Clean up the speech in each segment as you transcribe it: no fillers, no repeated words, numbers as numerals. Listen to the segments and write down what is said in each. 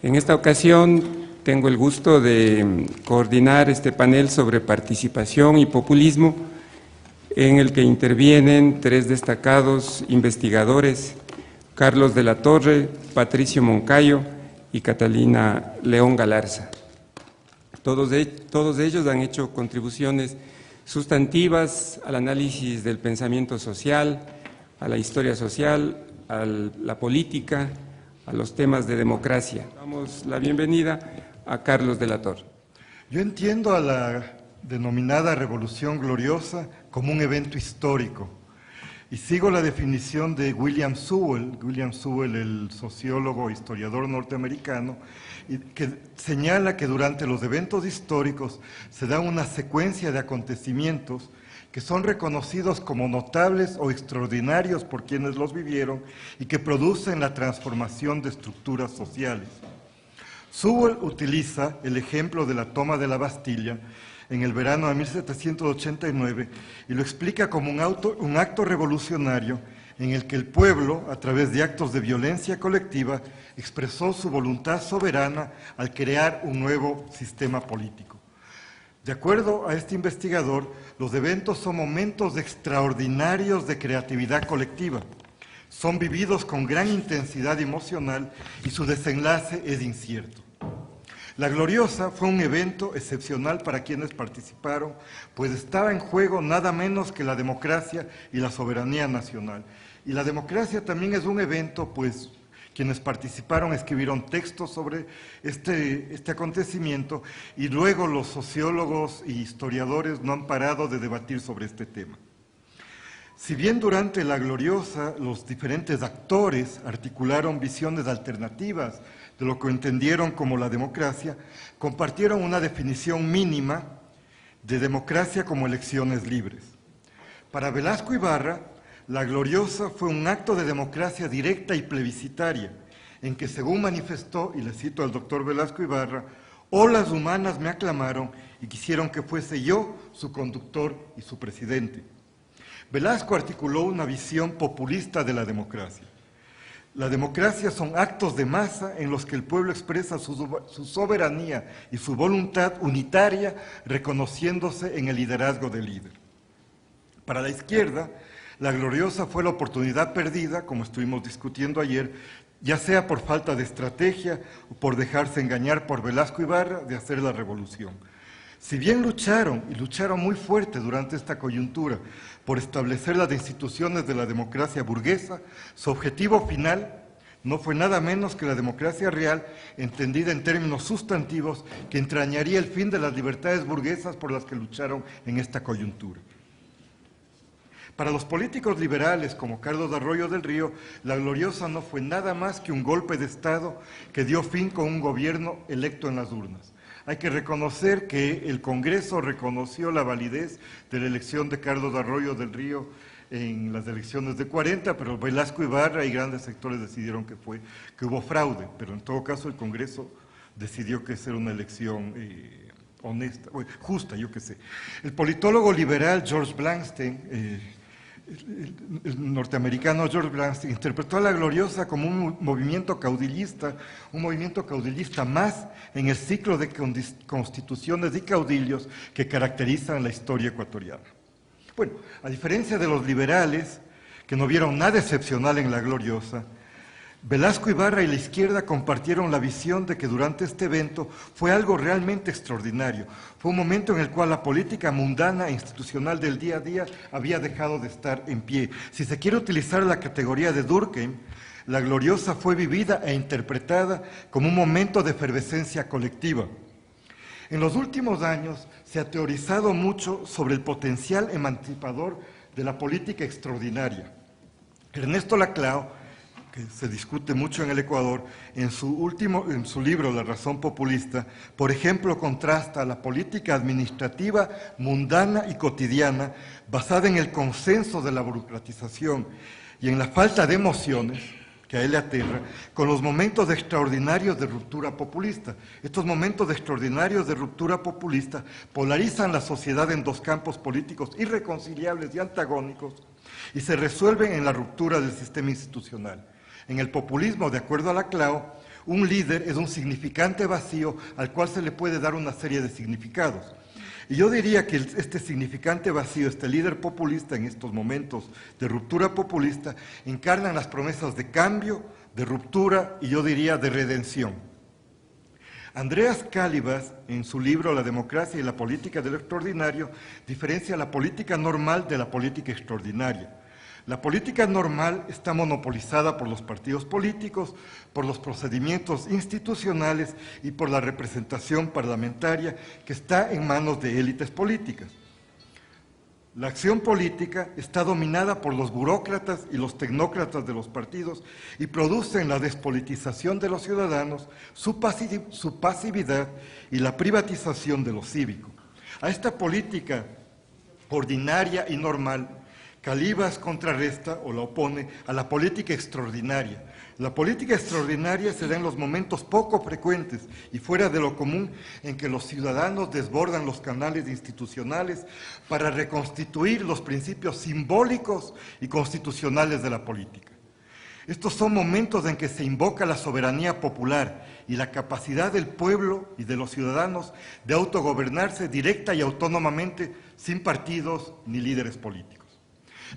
En esta ocasión tengo el gusto de coordinar este panel sobre participación y populismo, en el que intervienen tres destacados investigadores: Carlos de la Torre, Patricio Moncayo y Catalina León Galarza. Todos ellos han hecho contribuciones sustantivas al análisis del pensamiento social, a la historia social, a la política, a los temas de democracia. Damos la bienvenida a Carlos de la Torre. Yo entiendo a la denominada Revolución Gloriosa como un evento histórico y sigo la definición de William Sewell, el sociólogo e historiador norteamericano, que señala que durante los eventos históricos se da una secuencia de acontecimientos que son reconocidos como notables o extraordinarios por quienes los vivieron y que producen la transformación de estructuras sociales. Sewell utiliza el ejemplo de la toma de la Bastilla en el verano de 1789 y lo explica como un acto revolucionario en el que el pueblo, a través de actos de violencia colectiva, expresó su voluntad soberana al crear un nuevo sistema político. De acuerdo a este investigador, los eventos son momentos extraordinarios de creatividad colectiva. Son vividos con gran intensidad emocional y su desenlace es incierto. La Gloriosa fue un evento excepcional para quienes participaron, pues estaba en juego nada menos que la democracia y la soberanía nacional. Y la democracia también es un evento, pues quienes participaron escribieron textos sobre este acontecimiento y luego los sociólogos y historiadores no han parado de debatir sobre este tema. Si bien durante la Gloriosa los diferentes actores articularon visiones alternativas de lo que entendieron como la democracia, compartieron una definición mínima de democracia como elecciones libres. Para Velasco Ibarra, la Gloriosa fue un acto de democracia directa y plebiscitaria, en que, según manifestó, y le cito al doctor Velasco Ibarra, olas humanas me aclamaron y quisieron que fuese yo su conductor y su presidente. Velasco articuló una visión populista de la democracia. La democracia son actos de masa en los que el pueblo expresa su soberanía y su voluntad unitaria, reconociéndose en el liderazgo del líder. Para la izquierda, la Gloriosa fue la oportunidad perdida, como estuvimos discutiendo ayer, ya sea por falta de estrategia o por dejarse engañar por Velasco Ibarra de hacer la revolución. Si bien lucharon, y lucharon muy fuerte durante esta coyuntura, por establecer las instituciones de la democracia burguesa, su objetivo final no fue nada menos que la democracia real, entendida en términos sustantivos, que entrañaría el fin de las libertades burguesas por las que lucharon en esta coyuntura. Para los políticos liberales como Carlos Arroyo del Río, la Gloriosa no fue nada más que un golpe de Estado que dio fin con un gobierno electo en las urnas. Hay que reconocer que el Congreso reconoció la validez de la elección de Carlos Arroyo del Río en las elecciones de 40, pero Velasco Ibarra y grandes sectores decidieron que hubo fraude, pero en todo caso el Congreso decidió que era una elección honesta, justa, yo qué sé. El politólogo liberal George Blankstein, el norteamericano George Blankstein, interpretó a la Gloriosa como un movimiento caudillista más en el ciclo de constituciones y caudillos que caracterizan la historia ecuatoriana. Bueno, a diferencia de los liberales, que no vieron nada excepcional en la Gloriosa, Velasco Ibarra y la izquierda compartieron la visión de que durante este evento fue algo realmente extraordinario. Fue un momento en el cual la política mundana e institucional del día a día había dejado de estar en pie. Si se quiere utilizar la categoría de Durkheim, la Gloriosa fue vivida e interpretada como un momento de efervescencia colectiva. En los últimos años se ha teorizado mucho sobre el potencial emancipador de la política extraordinaria. Ernesto Laclau, que se discute mucho en el Ecuador, en su libro La razón populista, por ejemplo, contrasta la política administrativa mundana y cotidiana, basada en el consenso de la burocratización y en la falta de emociones, que a él le aterra, con los momentos extraordinarios de ruptura populista. Estos momentos extraordinarios de ruptura populista polarizan la sociedad en dos campos políticos irreconciliables y antagónicos y se resuelven en la ruptura del sistema institucional. En el populismo, de acuerdo a Laclau, Un líder es un significante vacío al cual se le puede dar una serie de significados. Y yo diría que este significante vacío, este líder populista en estos momentos de ruptura populista, encarnan las promesas de cambio, de ruptura y yo diría de redención. Andreas Kalibas, en su libro La democracia y la política de lo extraordinario, diferencia la política normal de la política extraordinaria. La política normal está monopolizada por los partidos políticos, por los procedimientos institucionales y por la representación parlamentaria que está en manos de élites políticas. La acción política está dominada por los burócratas y los tecnócratas de los partidos y produce en la despolitización de los ciudadanos su pasividad y la privatización de lo cívico. A esta política ordinaria y normal, Kalibas contrarresta o la opone a la política extraordinaria. La política extraordinaria se da en los momentos poco frecuentes y fuera de lo común en que los ciudadanos desbordan los canales institucionales para reconstituir los principios simbólicos y constitucionales de la política. Estos son momentos en que se invoca la soberanía popular y la capacidad del pueblo y de los ciudadanos de autogobernarse directa y autónomamente sin partidos ni líderes políticos.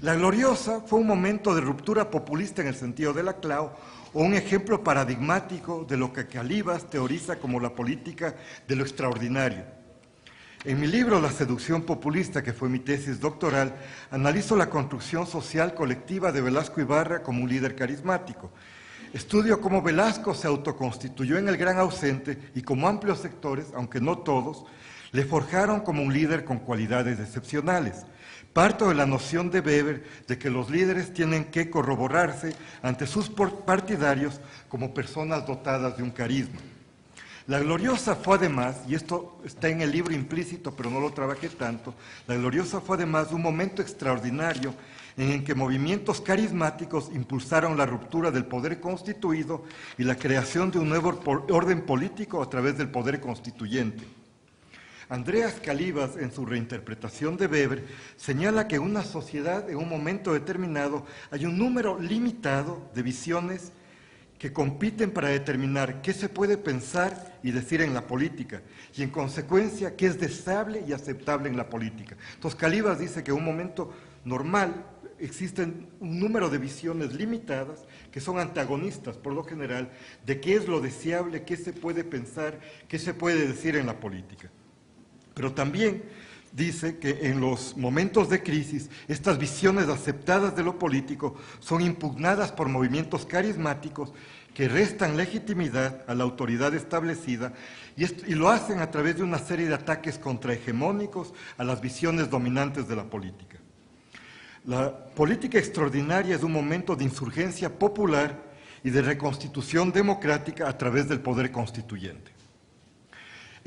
La Gloriosa fue un momento de ruptura populista en el sentido de la CLAO o un ejemplo paradigmático de lo que Kalibas teoriza como la política de lo extraordinario. En mi libro La seducción populista, que fue mi tesis doctoral, analizo la construcción social colectiva de Velasco Ibarra como un líder carismático. Estudio cómo Velasco se autoconstituyó en el gran ausente y como amplios sectores, aunque no todos, le forjaron como un líder con cualidades excepcionales. Parto de la noción de Weber de que los líderes tienen que corroborarse ante sus partidarios como personas dotadas de un carisma. La Gloriosa fue además, y esto está en el libro implícito pero no lo trabajé tanto, la Gloriosa fue además un momento extraordinario en el que movimientos carismáticos impulsaron la ruptura del poder constituido y la creación de un nuevo orden político a través del poder constituyente. Andreas Kalibas, en su reinterpretación de Weber, señala que en una sociedad, en un momento determinado, hay un número limitado de visiones que compiten para determinar qué se puede pensar y decir en la política, y en consecuencia, qué es deseable y aceptable en la política. Entonces, Kalibas dice que en un momento normal existen un número de visiones limitadas que son antagonistas, por lo general, de qué es lo deseable, qué se puede pensar, qué se puede decir en la política. Pero también dice que en los momentos de crisis, estas visiones aceptadas de lo político son impugnadas por movimientos carismáticos que restan legitimidad a la autoridad establecida y lo hacen a través de una serie de ataques contrahegemónicos a las visiones dominantes de la política. La política extraordinaria es un momento de insurgencia popular y de reconstitución democrática a través del poder constituyente.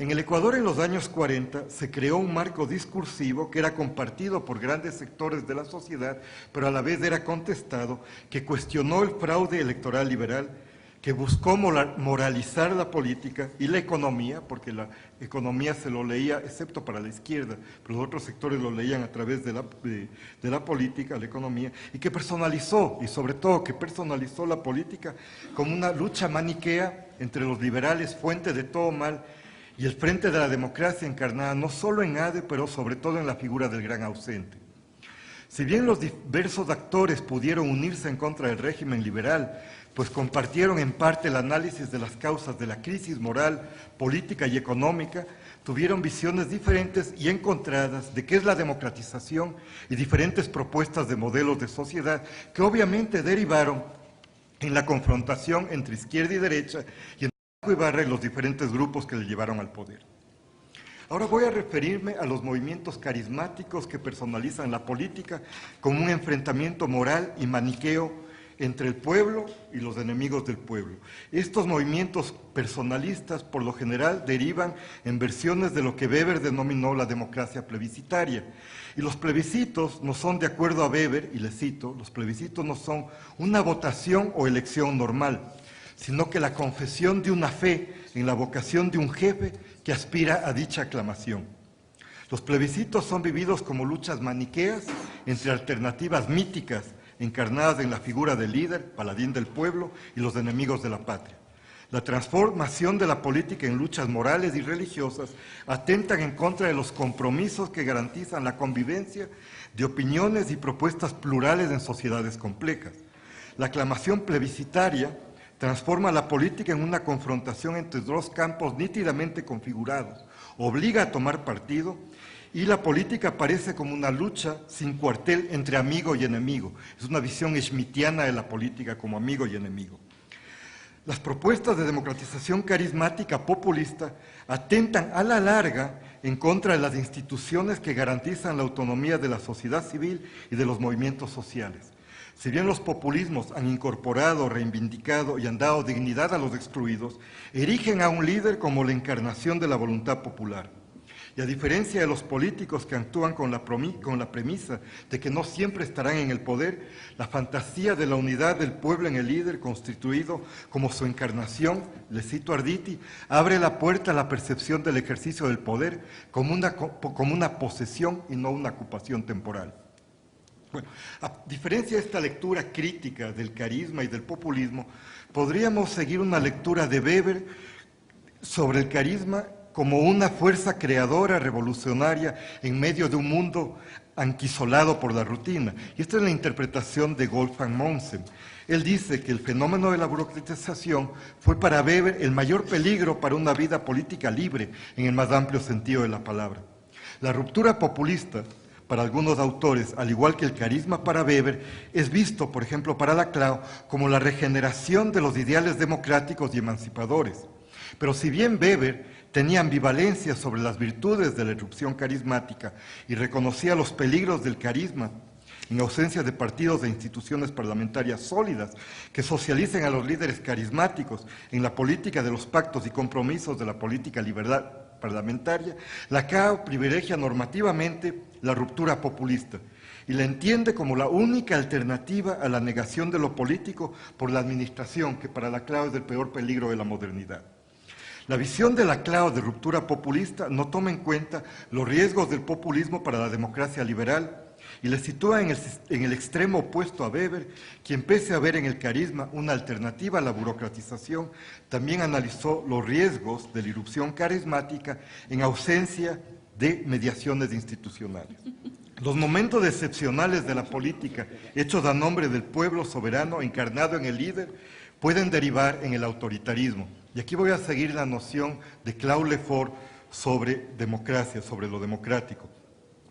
En el Ecuador, en los años 40, se creó un marco discursivo que era compartido por grandes sectores de la sociedad, pero a la vez era contestado, que cuestionó el fraude electoral liberal, que buscó moralizar la política y la economía, porque la economía se lo leía, excepto para la izquierda, pero los otros sectores lo leían a través de la política, la economía, y que personalizó, y sobre todo que personalizó la política como una lucha maniquea entre los liberales, fuente de todo mal, y el Frente de la Democracia encarnada no solo en ADE, pero sobre todo en la figura del gran ausente. Si bien los diversos actores pudieron unirse en contra del régimen liberal, pues compartieron en parte el análisis de las causas de la crisis moral, política y económica, tuvieron visiones diferentes y encontradas de qué es la democratización y diferentes propuestas de modelos de sociedad que obviamente derivaron en la confrontación entre izquierda y derecha y en Ibarra y los diferentes grupos que le llevaron al poder. Ahora voy a referirme a los movimientos carismáticos que personalizan la política como un enfrentamiento moral y maniqueo entre el pueblo y los enemigos del pueblo. Estos movimientos personalistas, por lo general, derivan en versiones de lo que Weber denominó la democracia plebiscitaria. Y los plebiscitos no son, de acuerdo a Weber, y le cito, los plebiscitos no son una votación o elección normal, sino que la confesión de una fe en la vocación de un jefe que aspira a dicha aclamación. Los plebiscitos son vividos como luchas maniqueas entre alternativas míticas encarnadas en la figura del líder, paladín del pueblo y los enemigos de la patria. La transformación de la política en luchas morales y religiosas atentan en contra de los compromisos que garantizan la convivencia de opiniones y propuestas plurales en sociedades complejas. La aclamación plebiscitaria transforma la política en una confrontación entre dos campos nítidamente configurados, obliga a tomar partido y la política aparece como una lucha sin cuartel entre amigo y enemigo. Es una visión schmittiana de la política como amigo y enemigo. Las propuestas de democratización carismática populista atentan a la larga en contra de las instituciones que garantizan la autonomía de la sociedad civil y de los movimientos sociales. Si bien los populismos han incorporado, reivindicado y han dado dignidad a los excluidos, erigen a un líder como la encarnación de la voluntad popular. Y a diferencia de los políticos que actúan con la premisa de que no siempre estarán en el poder, la fantasía de la unidad del pueblo en el líder constituido como su encarnación, le cito a Arditi, abre la puerta a la percepción del ejercicio del poder como una posesión y no una ocupación temporal. Bueno, a diferencia de esta lectura crítica del carisma y del populismo, podríamos seguir una lectura de Weber sobre el carisma como una fuerza creadora, revolucionaria, en medio de un mundo anquisolado por la rutina. Y esta es la interpretación de Wolfgang Mommsen. Él dice que el fenómeno de la burocratización fue para Weber el mayor peligro para una vida política libre, en el más amplio sentido de la palabra. La ruptura populista, para algunos autores, al igual que el carisma para Weber, es visto, por ejemplo, para Laclau, como la regeneración de los ideales democráticos y emancipadores. Pero si bien Weber tenía ambivalencia sobre las virtudes de la irrupción carismática y reconocía los peligros del carisma en ausencia de partidos e instituciones parlamentarias sólidas que socialicen a los líderes carismáticos en la política de los pactos y compromisos de la política liberal parlamentaria, Laclau privilegia normativamente la ruptura populista y la entiende como la única alternativa a la negación de lo político por la administración, que para Laclau es el peor peligro de la modernidad. La visión de Laclau de ruptura populista no toma en cuenta los riesgos del populismo para la democracia liberal y le sitúa en el extremo opuesto a Weber, quien pese a ver en el carisma una alternativa a la burocratización, también analizó los riesgos de la irrupción carismática en ausencia de mediaciones institucionales. Los momentos excepcionales de la política, hechos a nombre del pueblo soberano encarnado en el líder, pueden derivar en el autoritarismo. Y aquí voy a seguir la noción de Claude Lefort sobre democracia, sobre lo democrático.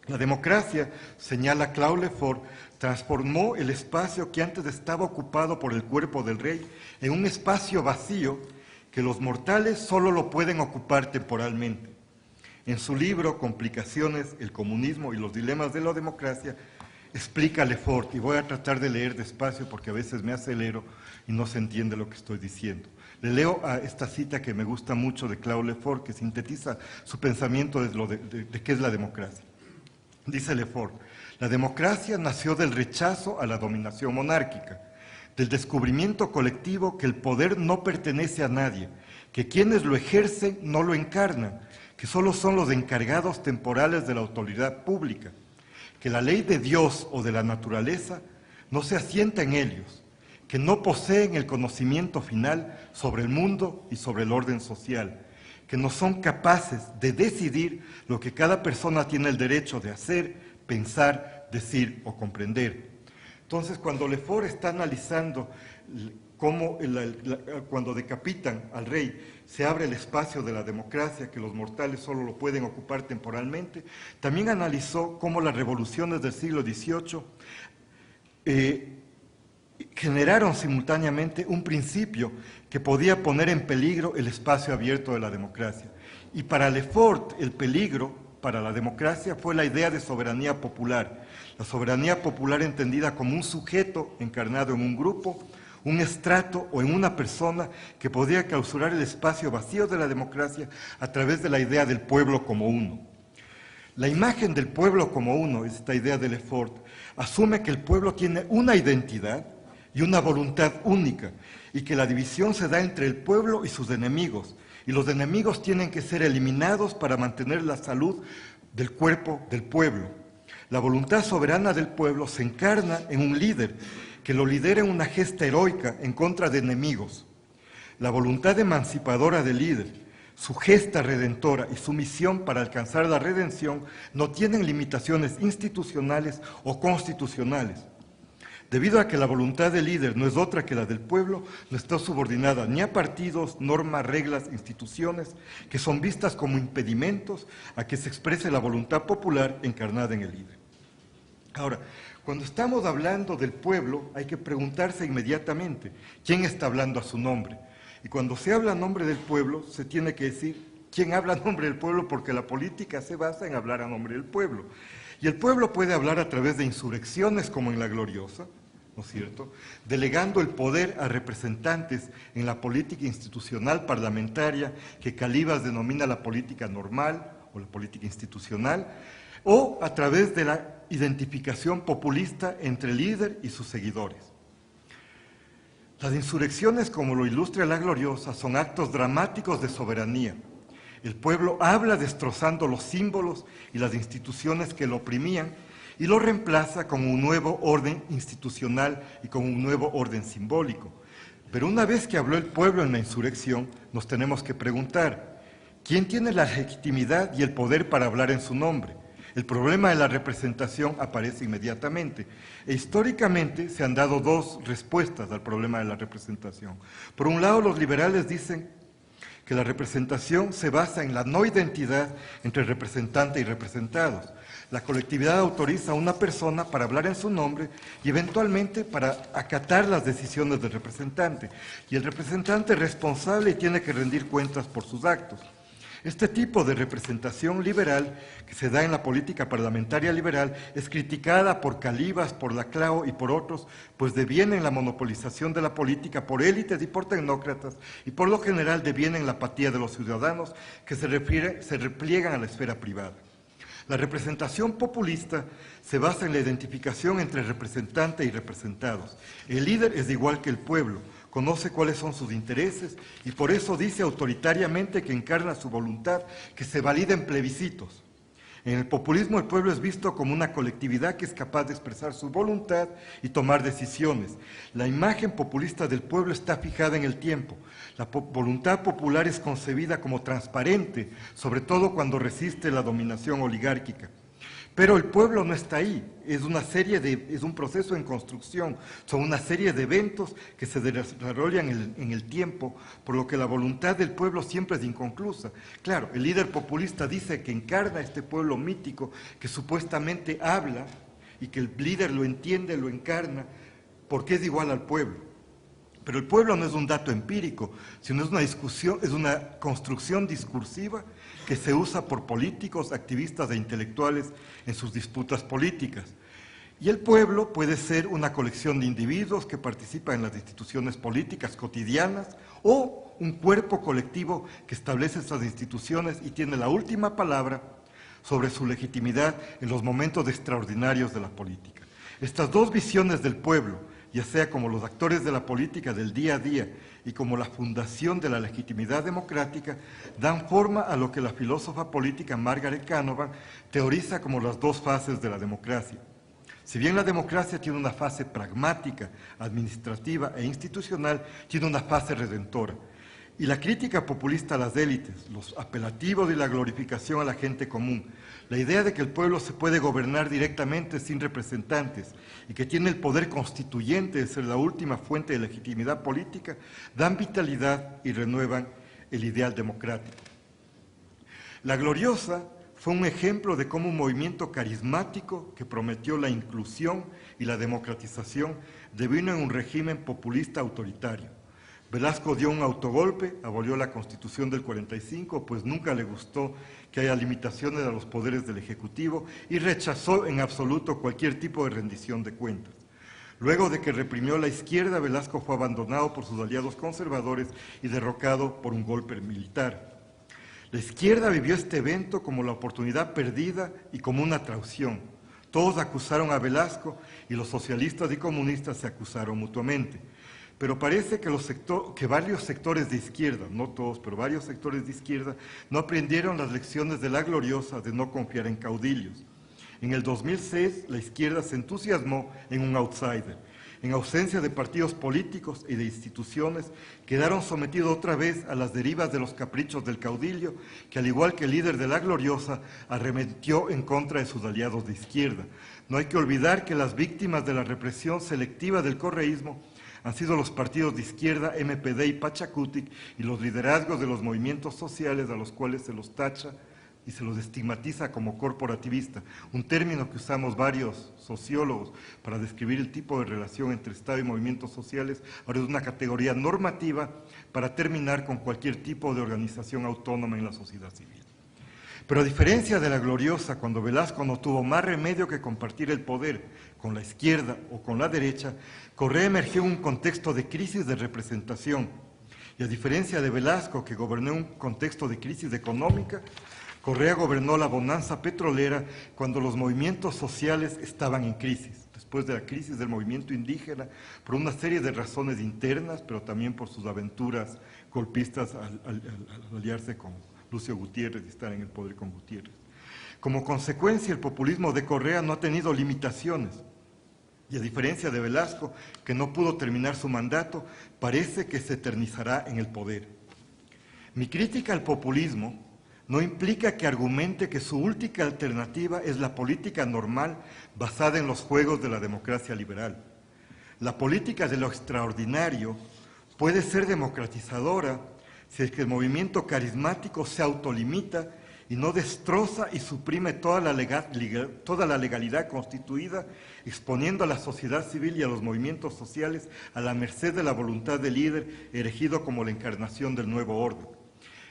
La democracia, señala Claude Lefort, transformó el espacio que antes estaba ocupado por el cuerpo del rey en un espacio vacío que los mortales solo lo pueden ocupar temporalmente. En su libro Complicaciones, el comunismo y los dilemas de la democracia, explica Lefort, y voy a tratar de leer despacio porque a veces me acelero y no se entiende lo que estoy diciendo. Le leo a esta cita que me gusta mucho de Claude Lefort, que sintetiza su pensamiento de qué es la democracia. Dice Lefort, la democracia nació del rechazo a la dominación monárquica, del descubrimiento colectivo que el poder no pertenece a nadie, que quienes lo ejercen no lo encarnan, que solo son los encargados temporales de la autoridad pública, que la ley de Dios o de la naturaleza no se asienta en ellos, que no poseen el conocimiento final sobre el mundo y sobre el orden social, que no son capaces de decidir lo que cada persona tiene el derecho de hacer, pensar, decir o comprender. Entonces, cuando Lefort está analizando cómo cuando decapitan al rey se abre el espacio de la democracia, que los mortales solo lo pueden ocupar temporalmente, también analizó cómo las revoluciones del siglo XVIII generaron simultáneamente un principio que podía poner en peligro el espacio abierto de la democracia. Y para Lefort el peligro para la democracia fue la idea de soberanía popular. La soberanía popular entendida como un sujeto encarnado en un grupo, un estrato o en una persona que podía clausurar el espacio vacío de la democracia a través de la idea del pueblo como uno. La imagen del pueblo como uno, esta idea de Lefort, asume que el pueblo tiene una identidad y una voluntad única, y que la división se da entre el pueblo y sus enemigos, y los enemigos tienen que ser eliminados para mantener la salud del cuerpo del pueblo. La voluntad soberana del pueblo se encarna en un líder, que lo lidera en una gesta heroica en contra de enemigos. La voluntad emancipadora del líder, su gesta redentora y su misión para alcanzar la redención no tienen limitaciones institucionales o constitucionales. Debido a que la voluntad del líder no es otra que la del pueblo, no está subordinada ni a partidos, normas, reglas, instituciones, que son vistas como impedimentos a que se exprese la voluntad popular encarnada en el líder. Ahora, cuando estamos hablando del pueblo, hay que preguntarse inmediatamente quién está hablando a su nombre. Y cuando se habla a nombre del pueblo, se tiene que decir quién habla a nombre del pueblo, porque la política se basa en hablar a nombre del pueblo. Y el pueblo puede hablar a través de insurrecciones como en la Gloriosa, ¿no es cierto?, delegando el poder a representantes en la política institucional parlamentaria, que Calibas denomina la política normal o la política institucional, o a través de la identificación populista entre el líder y sus seguidores. Las insurrecciones, como lo ilustra la Gloriosa, son actos dramáticos de soberanía. El pueblo habla destrozando los símbolos y las instituciones que lo oprimían y lo reemplaza con un nuevo orden institucional y con un nuevo orden simbólico. Pero una vez que habló el pueblo en la insurrección, nos tenemos que preguntar, ¿quién tiene la legitimidad y el poder para hablar en su nombre? El problema de la representación aparece inmediatamente. E históricamente se han dado dos respuestas al problema de la representación. Por un lado, los liberales dicen que la representación se basa en la no identidad entre representante y representados. La colectividad autoriza a una persona para hablar en su nombre y eventualmente para acatar las decisiones del representante. Y el representante es responsable y tiene que rendir cuentas por sus actos. Este tipo de representación liberal que se da en la política parlamentaria liberal es criticada por Calibas, por Laclau y por otros, pues deviene en la monopolización de la política por élites y por tecnócratas y por lo general deviene en la apatía de los ciudadanos que se repliegan a la esfera privada. La representación populista se basa en la identificación entre representante y representados. El líder es igual que el pueblo, conoce cuáles son sus intereses y por eso dice autoritariamente que encarna su voluntad, que se valida en plebiscitos. En el populismo el pueblo es visto como una colectividad que es capaz de expresar su voluntad y tomar decisiones. La imagen populista del pueblo está fijada en el tiempo. La voluntad popular es concebida como transparente, sobre todo cuando resiste la dominación oligárquica. Pero el pueblo no está ahí, es un proceso en construcción, son una serie de eventos que se desarrollan en el tiempo, por lo que la voluntad del pueblo siempre es inconclusa. Claro, el líder populista dice que encarna este pueblo mítico, que supuestamente habla, y que el líder lo entiende, lo encarna, porque es igual al pueblo. Pero el pueblo no es un dato empírico, sino es una discusión, es una construcción discursiva que se usa por políticos, activistas e intelectuales en sus disputas políticas. Y el pueblo puede ser una colección de individuos que participan en las instituciones políticas cotidianas o un cuerpo colectivo que establece esas instituciones y tiene la última palabra sobre su legitimidad en los momentos extraordinarios de la política. Estas dos visiones del pueblo, ya sea como los actores de la política del día a día y como la fundación de la legitimidad democrática, dan forma a lo que la filósofa política Margaret Canavan teoriza como las dos fases de la democracia. Si bien la democracia tiene una fase pragmática, administrativa e institucional, tiene una fase redentora. Y la crítica populista a las élites, los apelativos y la glorificación a la gente común, la idea de que el pueblo se puede gobernar directamente sin representantes y que tiene el poder constituyente de ser la última fuente de legitimidad política, dan vitalidad y renuevan el ideal democrático. La Gloriosa fue un ejemplo de cómo un movimiento carismático que prometió la inclusión y la democratización devino en un régimen populista autoritario. Velasco dio un autogolpe, abolió la Constitución del 45, pues nunca le gustó que haya limitaciones a los poderes del Ejecutivo y rechazó en absoluto cualquier tipo de rendición de cuentas. Luego de que reprimió la izquierda, Velasco fue abandonado por sus aliados conservadores y derrocado por un golpe militar. La izquierda vivió este evento como la oportunidad perdida y como una traición. Todos acusaron a Velasco y los socialistas y comunistas se acusaron mutuamente. Pero parece que varios sectores de izquierda, no todos, pero varios sectores de izquierda, no aprendieron las lecciones de la Gloriosa de no confiar en caudillos. En el 2006, la izquierda se entusiasmó en un outsider. en ausencia de partidos políticos y de instituciones, quedaron sometidos otra vez a las derivas de los caprichos del caudillo, que al igual que el líder de la Gloriosa, arremetió en contra de sus aliados de izquierda. No hay que olvidar que las víctimas de la represión selectiva del correísmo han sido los partidos de izquierda, MPD y Pachacutic, y los liderazgos de los movimientos sociales a los cuales se los tacha y se los estigmatiza como corporativista, un término que usamos varios sociólogos para describir el tipo de relación entre Estado y movimientos sociales. Ahora es una categoría normativa para terminar con cualquier tipo de organización autónoma en la sociedad civil. Pero a diferencia de la Gloriosa, cuando Velasco no tuvo más remedio que compartir el poder con la izquierda o con la derecha, Correa emergió en un contexto de crisis de representación. Y a diferencia de Velasco, que gobernó en un contexto de crisis económica, Correa gobernó la bonanza petrolera cuando los movimientos sociales estaban en crisis, después de la crisis del movimiento indígena, por una serie de razones internas, pero también por sus aventuras golpistas al aliarse con Lucio Gutiérrez y estar en el poder con Gutiérrez. Como consecuencia, el populismo de Correa no ha tenido limitaciones, y a diferencia de Velasco, que no pudo terminar su mandato, parece que se eternizará en el poder. Mi crítica al populismo no implica que argumente que su última alternativa es la política normal basada en los juegos de la democracia liberal. La política de lo extraordinario puede ser democratizadora si es que el movimiento carismático se autolimita y no destroza y suprime toda la legalidad constituida, exponiendo a la sociedad civil y a los movimientos sociales a la merced de la voluntad del líder, erigido como la encarnación del nuevo orden.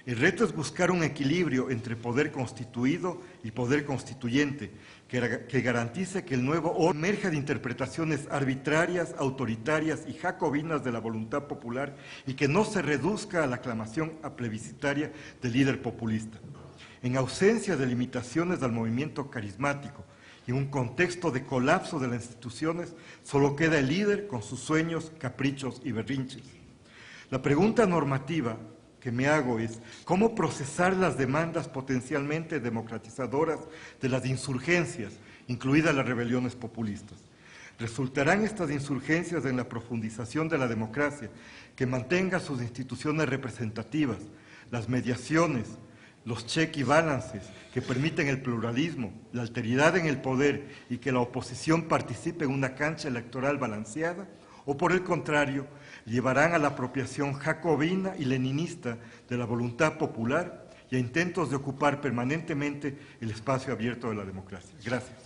El reto es buscar un equilibrio entre poder constituido y poder constituyente, que garantice que el nuevo orden emerja de interpretaciones arbitrarias, autoritarias y jacobinas de la voluntad popular y que no se reduzca a la aclamación plebiscitaria del líder populista. En ausencia de limitaciones al movimiento carismático y en un contexto de colapso de las instituciones, solo queda el líder con sus sueños, caprichos y berrinches. La pregunta normativa que me hago es, ¿cómo procesar las demandas potencialmente democratizadoras de las insurgencias, incluidas las rebeliones populistas? ¿Resultarán estas insurgencias en la profundización de la democracia, que mantenga sus instituciones representativas, las mediaciones, los check y balances que permiten el pluralismo, la alteridad en el poder y que la oposición participe en una cancha electoral balanceada? ¿O por el contrario, llevarán a la apropiación jacobina y leninista de la voluntad popular y a intentos de ocupar permanentemente el espacio abierto de la democracia? Gracias.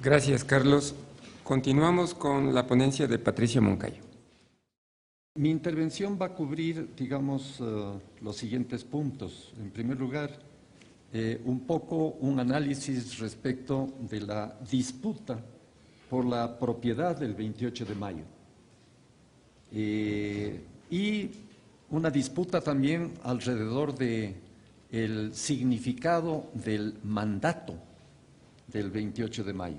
Gracias, Carlos. Continuamos con la ponencia de Patricio Moncayo. Mi intervención va a cubrir, digamos, los siguientes puntos. En primer lugar, un poco un análisis respecto de la disputa por la propiedad del 28 de mayo. Y una disputa también alrededor del significado del mandato del 28 de mayo.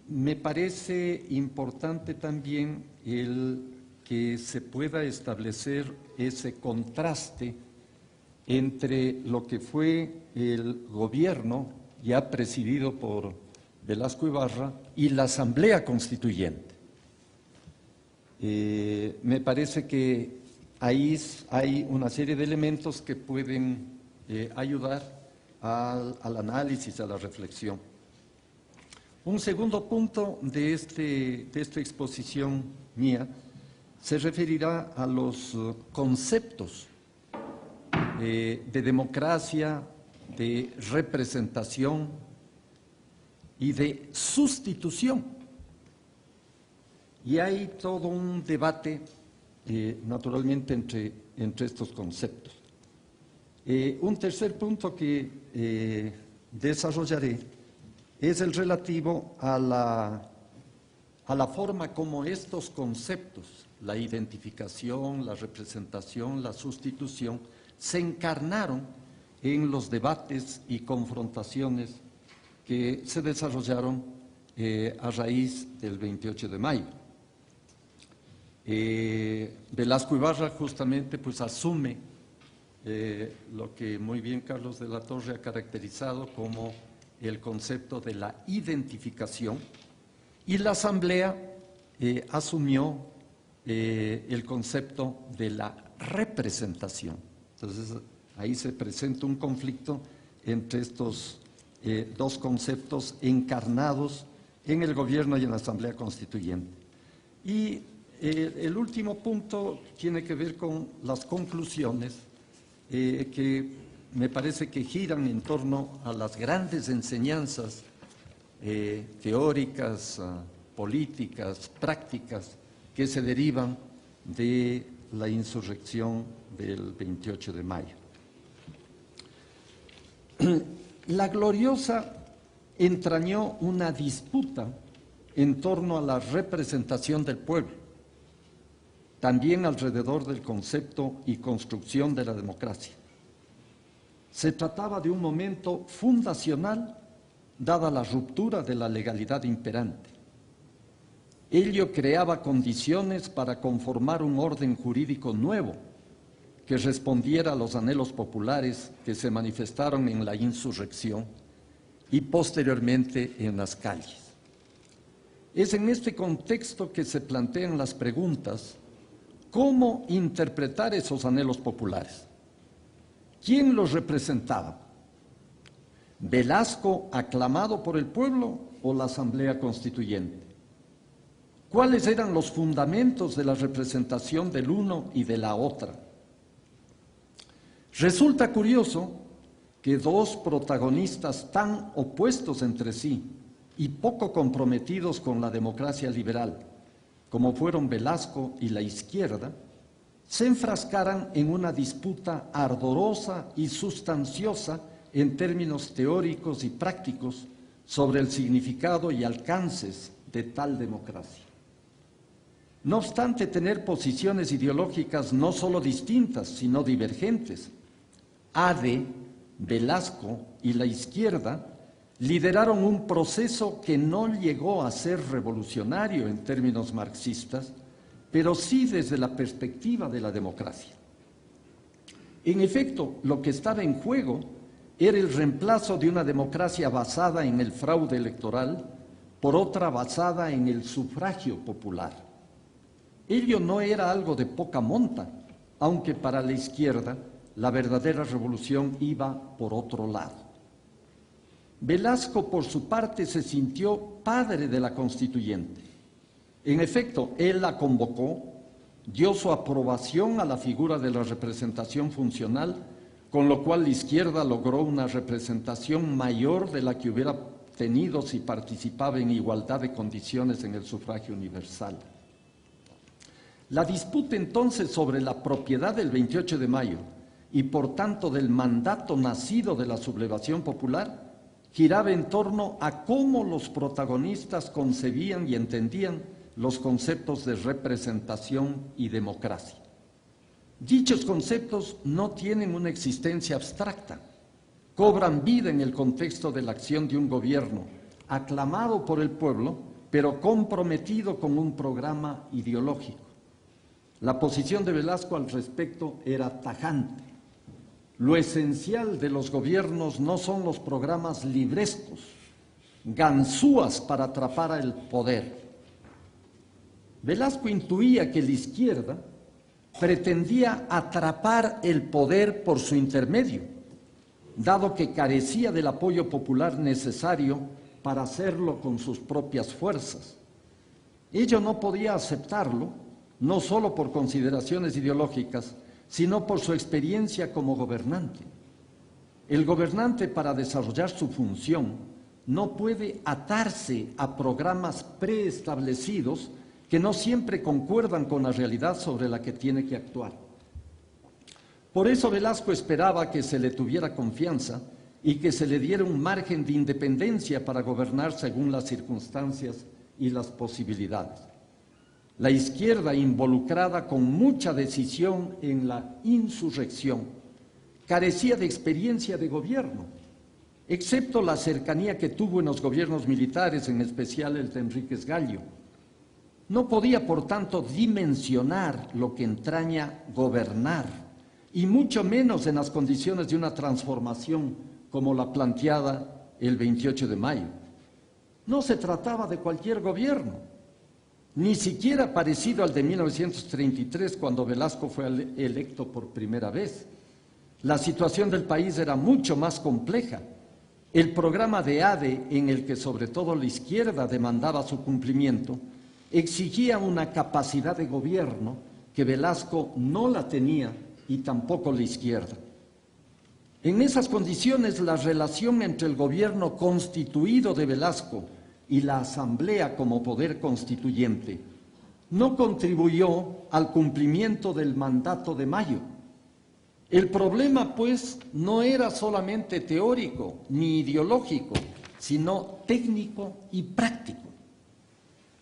Me parece importante también el que se pueda establecer ese contraste entre lo que fue el gobierno ya presidido por Velasco Ibarra y la Asamblea Constituyente. Me parece que ahí hay una serie de elementos que pueden ayudar al análisis, a la reflexión. Un segundo punto de esta exposición mía se referirá a los conceptos de democracia, de representación y de sustitución. Y hay todo un debate, naturalmente, entre estos conceptos. Un tercer punto que desarrollaré es el relativo a la forma como estos conceptos, la identificación, la representación, la sustitución, se encarnaron en los debates y confrontaciones que se desarrollaron a raíz del 28 de mayo. Velasco Ibarra justamente pues asume lo que muy bien Carlos de la Torre ha caracterizado como el concepto de la identificación, y la Asamblea asumió el concepto de la representación. Entonces, ahí se presenta un conflicto entre estos dos conceptos encarnados en el gobierno y en la Asamblea Constituyente. Y el último punto tiene que ver con las conclusiones que me parece que giran en torno a las grandes enseñanzas teóricas, políticas, prácticas que se derivan de la insurrección del 28 de mayo. La Gloriosa entrañó una disputa en torno a la representación del pueblo, también alrededor del concepto y construcción de la democracia. Se trataba de un momento fundacional, dada la ruptura de la legalidad imperante. Ello creaba condiciones para conformar un orden jurídico nuevo que respondiera a los anhelos populares que se manifestaron en la insurrección y posteriormente en las calles. Es en este contexto que se plantean las preguntas: ¿cómo interpretar esos anhelos populares? ¿Quién los representaba? ¿Velasco, aclamado por el pueblo, o la Asamblea Constituyente? ¿Cuáles eran los fundamentos de la representación del uno y de la otra? Resulta curioso que dos protagonistas tan opuestos entre sí y poco comprometidos con la democracia liberal, como fueron Velasco y la izquierda, se enfrascaran en una disputa ardorosa y sustanciosa en términos teóricos y prácticos sobre el significado y alcances de tal democracia. No obstante tener posiciones ideológicas no solo distintas, sino divergentes, Ade, Velasco y la izquierda lideraron un proceso que no llegó a ser revolucionario en términos marxistas, pero sí desde la perspectiva de la democracia. En efecto, lo que estaba en juego era el reemplazo de una democracia basada en el fraude electoral por otra basada en el sufragio popular. Ello no era algo de poca monta, aunque para la izquierda la verdadera revolución iba por otro lado. Velasco, por su parte, se sintió padre de la Constituyente. En efecto, él la convocó, dio su aprobación a la figura de la representación funcional, con lo cual la izquierda logró una representación mayor de la que hubiera tenido si participaba en igualdad de condiciones en el sufragio universal. La disputa entonces sobre la propiedad del 28 de mayo y por tanto del mandato nacido de la sublevación popular giraba en torno a cómo los protagonistas concebían y entendían los conceptos de representación y democracia. Dichos conceptos no tienen una existencia abstracta, cobran vida en el contexto de la acción de un gobierno aclamado por el pueblo, pero comprometido con un programa ideológico. La posición de Velasco al respecto era tajante. Lo esencial de los gobiernos no son los programas librescos, ganzúas para atrapar al poder. Velasco intuía que la izquierda pretendía atrapar el poder por su intermedio, dado que carecía del apoyo popular necesario para hacerlo con sus propias fuerzas. Ello no podía aceptarlo, no solo por consideraciones ideológicas, sino por su experiencia como gobernante. El gobernante, para desarrollar su función, no puede atarse a programas preestablecidos que no siempre concuerdan con la realidad sobre la que tiene que actuar. Por eso Velasco esperaba que se le tuviera confianza y que se le diera un margen de independencia para gobernar según las circunstancias y las posibilidades. La izquierda, involucrada con mucha decisión en la insurrección, carecía de experiencia de gobierno, excepto la cercanía que tuvo en los gobiernos militares, en especial el de Enríquez Gallo. No podía, por tanto, dimensionar lo que entraña gobernar, y mucho menos en las condiciones de una transformación como la planteada el 28 de mayo. No se trataba de cualquier gobierno, ni siquiera parecido al de 1933, cuando Velasco fue electo por primera vez. La situación del país era mucho más compleja. El programa de ADE, en el que sobre todo la izquierda demandaba su cumplimiento, exigía una capacidad de gobierno que Velasco no la tenía y tampoco la izquierda. En esas condiciones, la relación entre el gobierno constituido de Velasco y la Asamblea como poder constituyente no contribuyó al cumplimiento del mandato de mayo. El problema, pues, no era solamente teórico ni ideológico, sino técnico y práctico.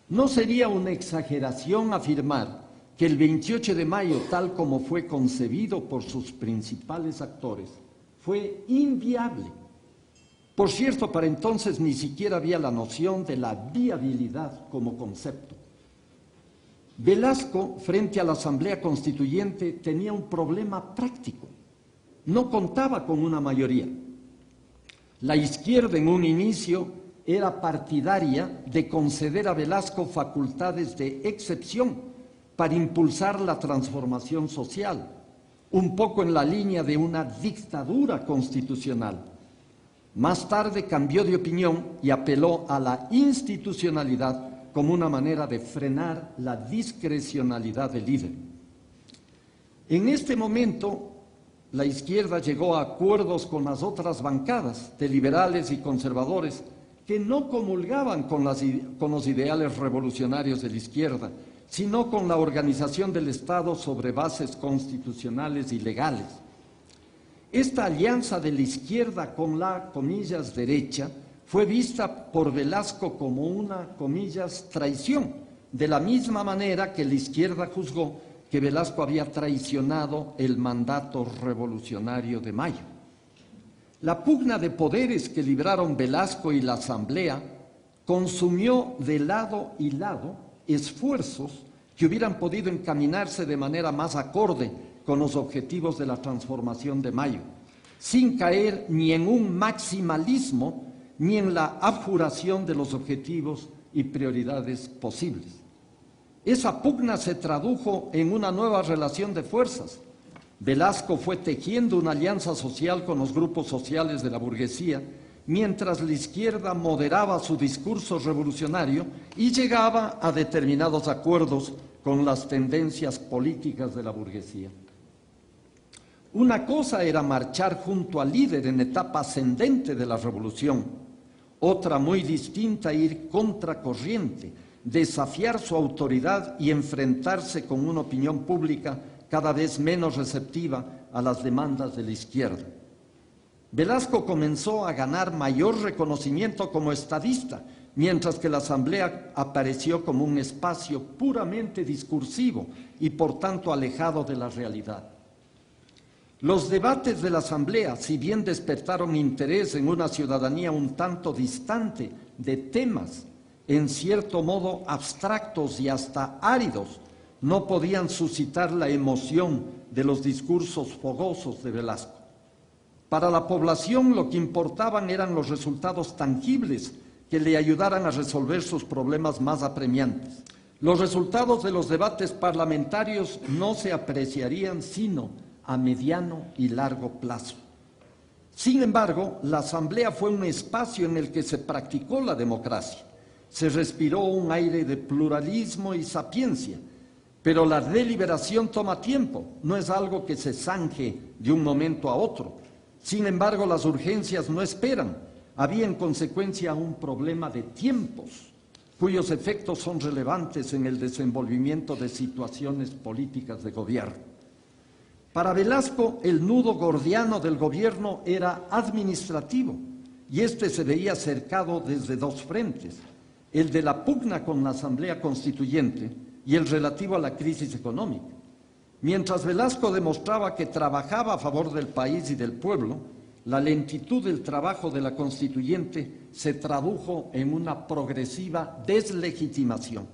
No sería una exageración afirmar que el 28 de mayo, tal como fue concebido por sus principales actores, fue inviable. Por cierto, para entonces ni siquiera había la noción de la viabilidad como concepto. Velasco, frente a la Asamblea Constituyente, tenía un problema práctico. No contaba con una mayoría. La izquierda en un inicio era partidaria de conceder a Velasco facultades de excepción para impulsar la transformación social, un poco en la línea de una dictadura constitucional. Más tarde cambió de opinión y apeló a la institucionalidad como una manera de frenar la discrecionalidad del líder. En este momento, la izquierda llegó a acuerdos con las otras bancadas de liberales y conservadores que no comulgaban con los ideales revolucionarios de la izquierda, sino con la organización del Estado sobre bases constitucionales y legales. Esta alianza de la izquierda con la, comillas, derecha, fue vista por Velasco como una, comillas, traición, de la misma manera que la izquierda juzgó que Velasco había traicionado el mandato revolucionario de mayo. La pugna de poderes que libraron Velasco y la Asamblea consumió de lado y lado esfuerzos que hubieran podido encaminarse de manera más acorde con los objetivos de la transformación de mayo, sin caer ni en un maximalismo ni en la abjuración de los objetivos y prioridades posibles. Esa pugna se tradujo en una nueva relación de fuerzas. Velasco fue tejiendo una alianza social con los grupos sociales de la burguesía, mientras la izquierda moderaba su discurso revolucionario y llegaba a determinados acuerdos con las tendencias políticas de la burguesía. Una cosa era marchar junto al líder en etapa ascendente de la revolución, otra muy distinta ir contracorriente, desafiar su autoridad y enfrentarse con una opinión pública cada vez menos receptiva a las demandas de la izquierda. Velasco comenzó a ganar mayor reconocimiento como estadista, mientras que la Asamblea apareció como un espacio puramente discursivo y por tanto alejado de la realidad. Los debates de la Asamblea, si bien despertaron interés en una ciudadanía un tanto distante de temas, en cierto modo abstractos y hasta áridos, no podían suscitar la emoción de los discursos fogosos de Velasco. Para la población lo que importaban eran los resultados tangibles que le ayudaran a resolver sus problemas más apremiantes. Los resultados de los debates parlamentarios no se apreciarían sino a mediano y largo plazo. Sin embargo, la Asamblea fue un espacio en el que se practicó la democracia. Se respiró un aire de pluralismo y sapiencia, pero la deliberación toma tiempo, no es algo que se zanje de un momento a otro. Sin embargo, las urgencias no esperan. Había en consecuencia un problema de tiempos, cuyos efectos son relevantes en el desenvolvimiento de situaciones políticas de gobierno. Para Velasco, el nudo gordiano del gobierno era administrativo, y este se veía cercado desde dos frentes, el de la pugna con la Asamblea Constituyente y el relativo a la crisis económica. Mientras Velasco demostraba que trabajaba a favor del país y del pueblo, la lentitud del trabajo de la Constituyente se tradujo en una progresiva deslegitimación.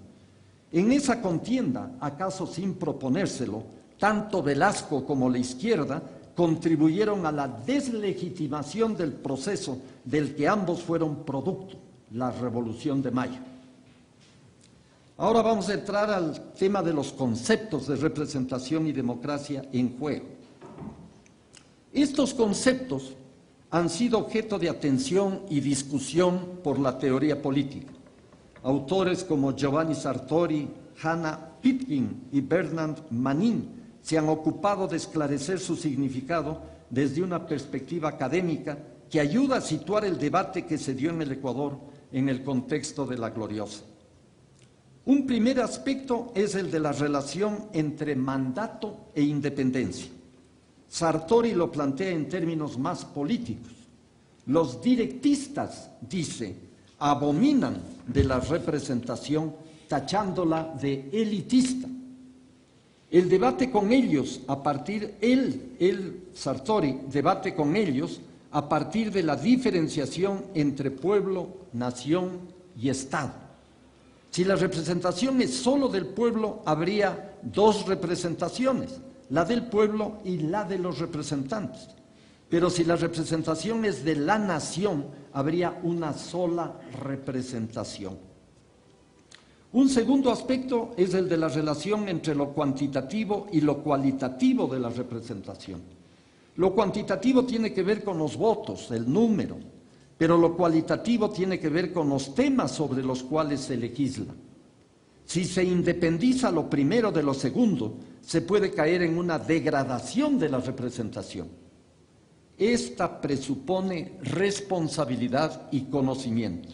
En esa contienda, acaso sin proponérselo, tanto Velasco como la izquierda contribuyeron a la deslegitimación del proceso del que ambos fueron producto, la Revolución de Mayo. Ahora vamos a entrar al tema de los conceptos de representación y democracia en juego. Estos conceptos han sido objeto de atención y discusión por la teoría política. Autores como Giovanni Sartori, Hannah Pitkin y Bernard Manin se han ocupado de esclarecer su significado desde una perspectiva académica que ayuda a situar el debate que se dio en el Ecuador en el contexto de la Gloriosa. Un primer aspecto es el de la relación entre mandato e independencia. Sartori lo plantea en términos más políticos. Los directistas, dice, abominan de la representación tachándola de elitista. El debate con ellos, Sartori debate con ellos a partir de la diferenciación entre pueblo, nación y Estado. Si la representación es solo del pueblo, habría dos representaciones, la del pueblo y la de los representantes. Pero si la representación es de la nación, habría una sola representación. Un segundo aspecto es el de la relación entre lo cuantitativo y lo cualitativo de la representación. Lo cuantitativo tiene que ver con los votos, el número, pero lo cualitativo tiene que ver con los temas sobre los cuales se legisla. Si se independiza lo primero de lo segundo, se puede caer en una degradación de la representación. Esta presupone responsabilidad y conocimiento.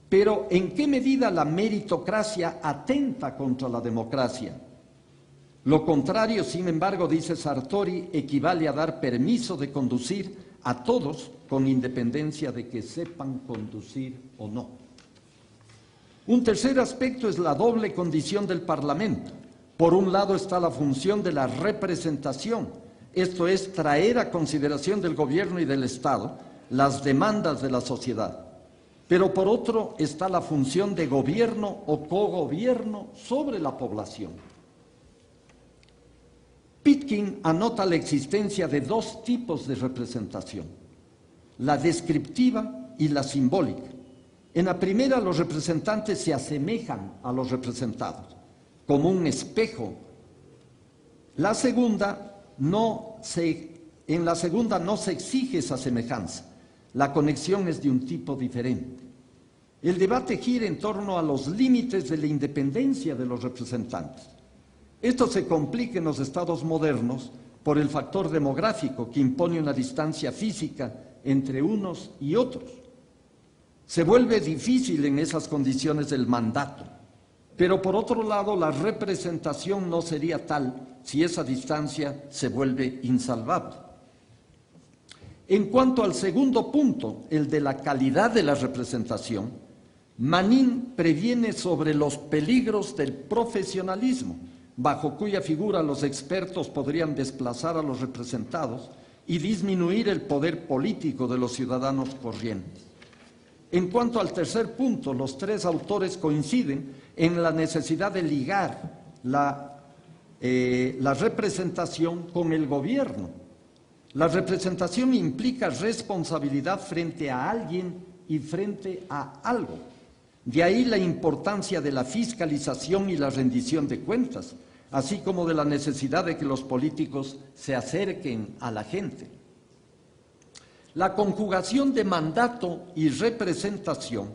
Pero, ¿en qué medida la meritocracia atenta contra la democracia? Lo contrario, sin embargo, dice Sartori, equivale a dar permiso de conducir a todos con independencia de que sepan conducir o no. Un tercer aspecto es la doble condición del Parlamento. Por un lado está la función de la representación, esto es, traer a consideración del gobierno y del Estado las demandas de la sociedad. Pero por otro está la función de gobierno o cogobierno sobre la población. Pitkin anota la existencia de dos tipos de representación, la descriptiva y la simbólica. En la primera, los representantes se asemejan a los representados, como un espejo. En la segunda no se exige esa semejanza. La conexión es de un tipo diferente. El debate gira en torno a los límites de la independencia de los representantes. Esto se complica en los estados modernos por el factor demográfico que impone una distancia física entre unos y otros. Se vuelve difícil en esas condiciones el mandato, pero por otro lado la representación no sería tal si esa distancia se vuelve insalvable. En cuanto al segundo punto, el de la calidad de la representación, Manin previene sobre los peligros del profesionalismo, bajo cuya figura los expertos podrían desplazar a los representados y disminuir el poder político de los ciudadanos corrientes. En cuanto al tercer punto, los tres autores coinciden en la necesidad de ligar la representación con el gobierno. La representación implica responsabilidad frente a alguien y frente a algo. De ahí la importancia de la fiscalización y la rendición de cuentas, así como de la necesidad de que los políticos se acerquen a la gente. La conjugación de mandato y representación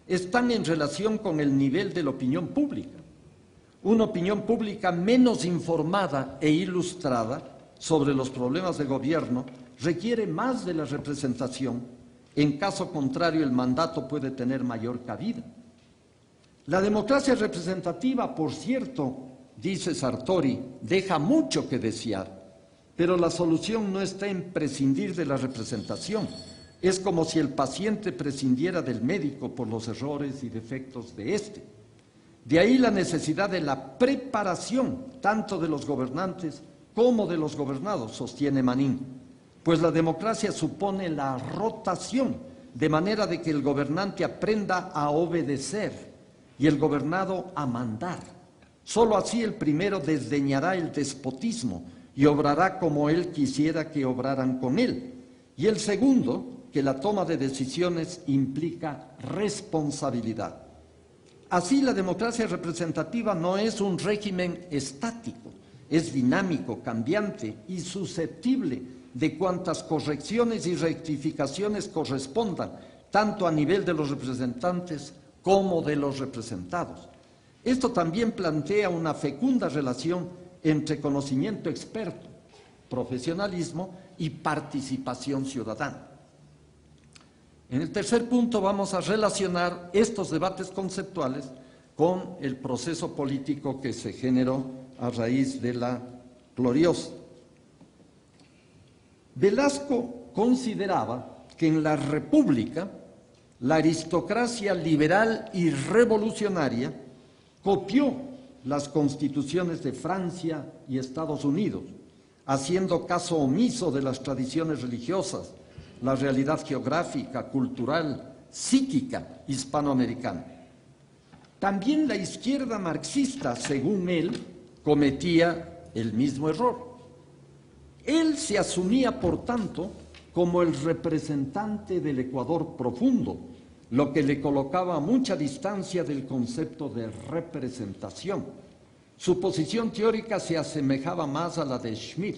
están en relación con el nivel de la opinión pública. Una opinión pública menos informada e ilustrada sobre los problemas de gobierno requiere más de la representación. En caso contrario, el mandato puede tener mayor cabida. La democracia representativa, por cierto, dice Sartori, deja mucho que desear, pero la solución no está en prescindir de la representación. Es como si el paciente prescindiera del médico por los errores y defectos de éste. De ahí la necesidad de la preparación, tanto de los gobernantes como de los gobernados, sostiene Manin, pues la democracia supone la rotación, de manera de que el gobernante aprenda a obedecer y el gobernado a mandar. Solo así el primero desdeñará el despotismo y obrará como él quisiera que obraran con él. Y el segundo, que la toma de decisiones implica responsabilidad. Así, la democracia representativa no es un régimen estático, es dinámico, cambiante y susceptible de cuantas correcciones y rectificaciones correspondan, tanto a nivel de los representantes como de los representados. Esto también plantea una fecunda relación entre conocimiento experto, profesionalismo y participación ciudadana. En el tercer punto vamos a relacionar estos debates conceptuales con el proceso político que se generó a raíz de la Gloriosa. Velasco consideraba que en la República la aristocracia liberal y revolucionaria copió las constituciones de Francia y Estados Unidos, haciendo caso omiso de las tradiciones religiosas, la realidad geográfica, cultural, psíquica hispanoamericana. También la izquierda marxista, según él, cometía el mismo error. Él se asumía, por tanto, como el representante del Ecuador profundo, lo que le colocaba a mucha distancia del concepto de representación. Su posición teórica se asemejaba más a la de Schmitt.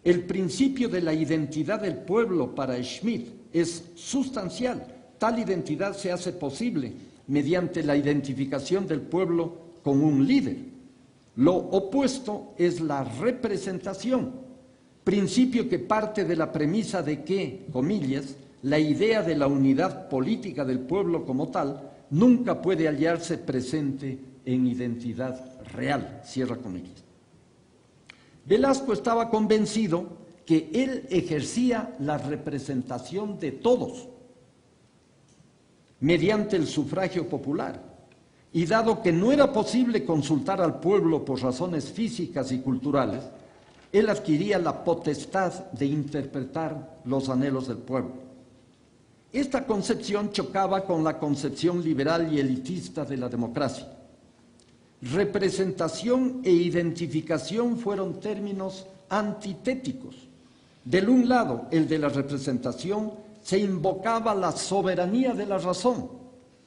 El principio de la identidad del pueblo para Schmitt es sustancial. Tal identidad se hace posible mediante la identificación del pueblo con un líder. Lo opuesto es la representación, principio que parte de la premisa de que, comillas, la idea de la unidad política del pueblo como tal nunca puede hallarse presente en identidad real, cierra comillas. Velasco estaba convencido que él ejercía la representación de todos mediante el sufragio popular, y dado que no era posible consultar al pueblo por razones físicas y culturales, él adquiría la potestad de interpretar los anhelos del pueblo. Esta concepción chocaba con la concepción liberal y elitista de la democracia. Representación e identificación fueron términos antitéticos. Del un lado, el de la representación, se invocaba la soberanía de la razón.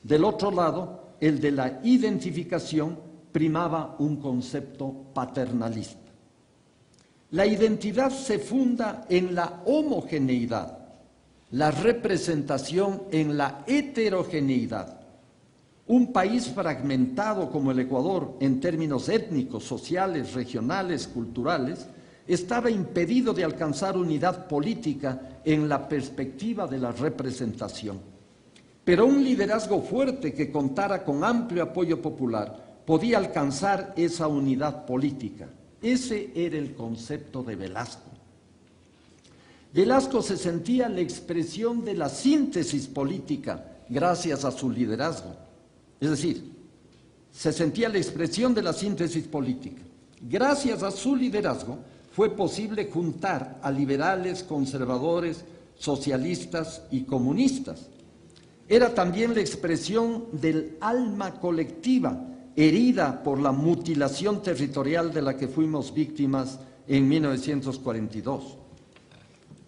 Del otro lado, el de la identificación, primaba un concepto paternalista. La identidad se funda en la homogeneidad, la representación en la heterogeneidad. Un país fragmentado como el Ecuador en términos étnicos, sociales, regionales, culturales, estaba impedido de alcanzar unidad política en la perspectiva de la representación. Pero un liderazgo fuerte que contara con amplio apoyo popular podía alcanzar esa unidad política. Ese era el concepto de Velasco. Velasco se sentía la expresión de la síntesis política gracias a su liderazgo. Es decir, se sentía la expresión de la síntesis política. Gracias a su liderazgo fue posible juntar a liberales, conservadores, socialistas y comunistas. Era también la expresión del alma colectiva, herida por la mutilación territorial de la que fuimos víctimas en 1942.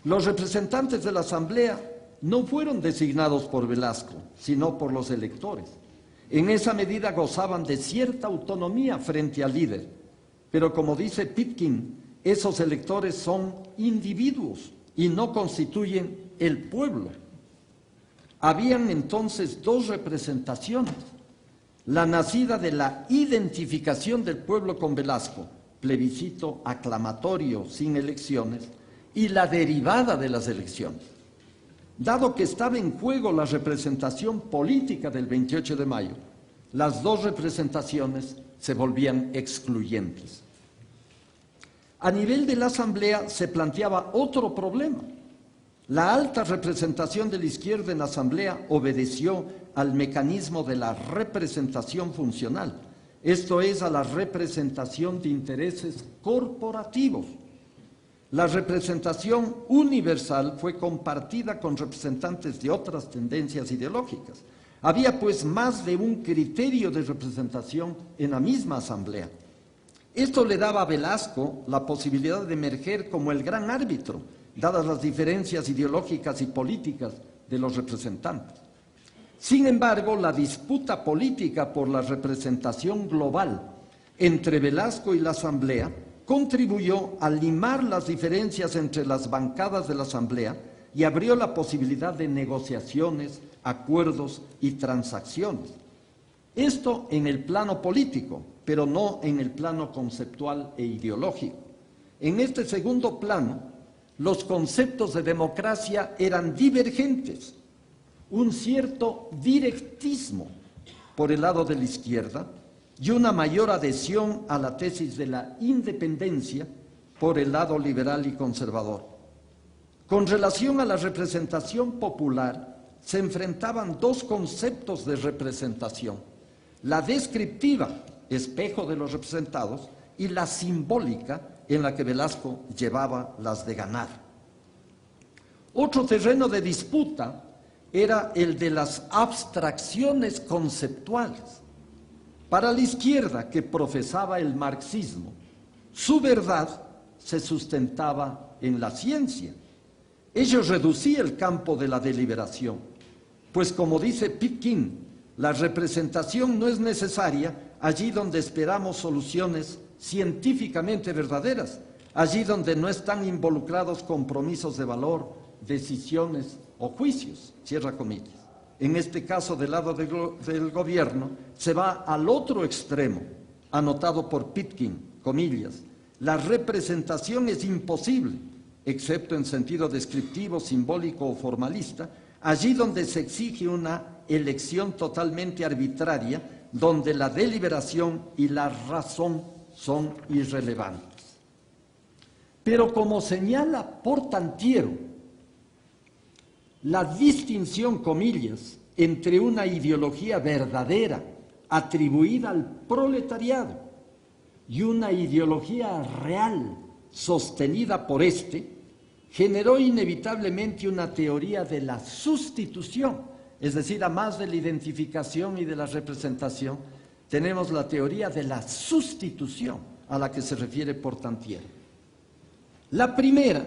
Los representantes de la Asamblea no fueron designados por Velasco, sino por los electores. En esa medida gozaban de cierta autonomía frente al líder, pero como dice Pitkin, esos electores son individuos y no constituyen el pueblo. Habían entonces dos representaciones, la nacida de la identificación del pueblo con Velasco, plebiscito aclamatorio sin elecciones, y la derivada de las elecciones. Dado que estaba en juego la representación política del 28 de mayo, las dos representaciones se volvían excluyentes. A nivel de la Asamblea se planteaba otro problema. La alta representación de la izquierda en la Asamblea obedeció al mecanismo de la representación funcional, esto es, a la representación de intereses corporativos. La representación universal fue compartida con representantes de otras tendencias ideológicas. Había pues más de un criterio de representación en la misma asamblea. Esto le daba a Velasco la posibilidad de emerger como el gran árbitro, dadas las diferencias ideológicas y políticas de los representantes. Sin embargo, la disputa política por la representación global entre Velasco y la asamblea contribuyó a limar las diferencias entre las bancadas de la asamblea y abrió la posibilidad de negociaciones, acuerdos y transacciones. Esto en el plano político, pero no en el plano conceptual e ideológico. En este segundo plano, los conceptos de democracia eran divergentes. Un cierto directismo por el lado de la izquierda y una mayor adhesión a la tesis de la independencia por el lado liberal y conservador. Con relación a la representación popular, se enfrentaban dos conceptos de representación: la descriptiva, espejo de los representados, y la simbólica, en la que Velasco llevaba las de ganar. Otro terreno de disputa era el de las abstracciones conceptuales. Para la izquierda, que profesaba el marxismo, su verdad se sustentaba en la ciencia. Ello reducía el campo de la deliberación, pues como dice Pitkin, la representación no es necesaria allí donde esperamos soluciones científicamente verdaderas, allí donde no están involucrados compromisos de valor, decisiones o juicios, cierra comillas. En este caso, del lado del gobierno, se va al otro extremo, anotado por Pitkin, comillas: la representación es imposible, excepto en sentido descriptivo, simbólico o formalista, allí donde se exige una elección totalmente arbitraria, donde la deliberación y la razón son irrelevantes. Pero como señala Portantiero, la distinción, comillas, entre una ideología verdadera atribuida al proletariado y una ideología real sostenida por éste, generó inevitablemente una teoría de la sustitución, es decir, a más de la identificación y de la representación, tenemos la teoría de la sustitución a la que se refiere Portantiero. La primera,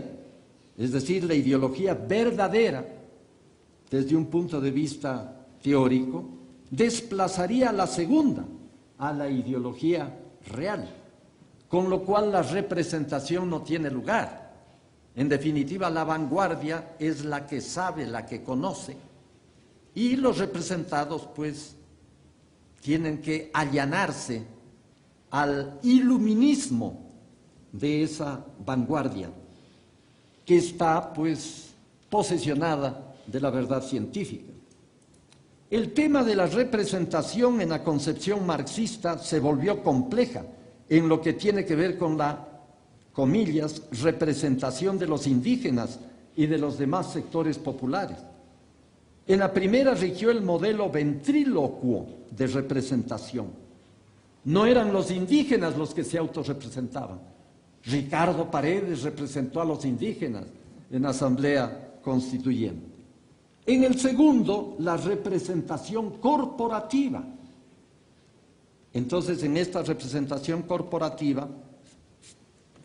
es decir, la ideología verdadera, desde un punto de vista teórico, desplazaría a la segunda, a la ideología real, con lo cual la representación no tiene lugar. En definitiva, la vanguardia es la que sabe, la que conoce, y los representados, pues, tienen que allanarse al iluminismo de esa vanguardia, que está, pues, posesionada de la verdad científica. El tema de la representación en la concepción marxista se volvió compleja en lo que tiene que ver con la, comillas, representación de los indígenas y de los demás sectores populares. En la primera rigió el modelo ventrílocuo de representación. No eran los indígenas los que se autorrepresentaban. Ricardo Paredes representó a los indígenas en la Asamblea Constituyente. En el segundo, la representación corporativa. Entonces, en esta representación corporativa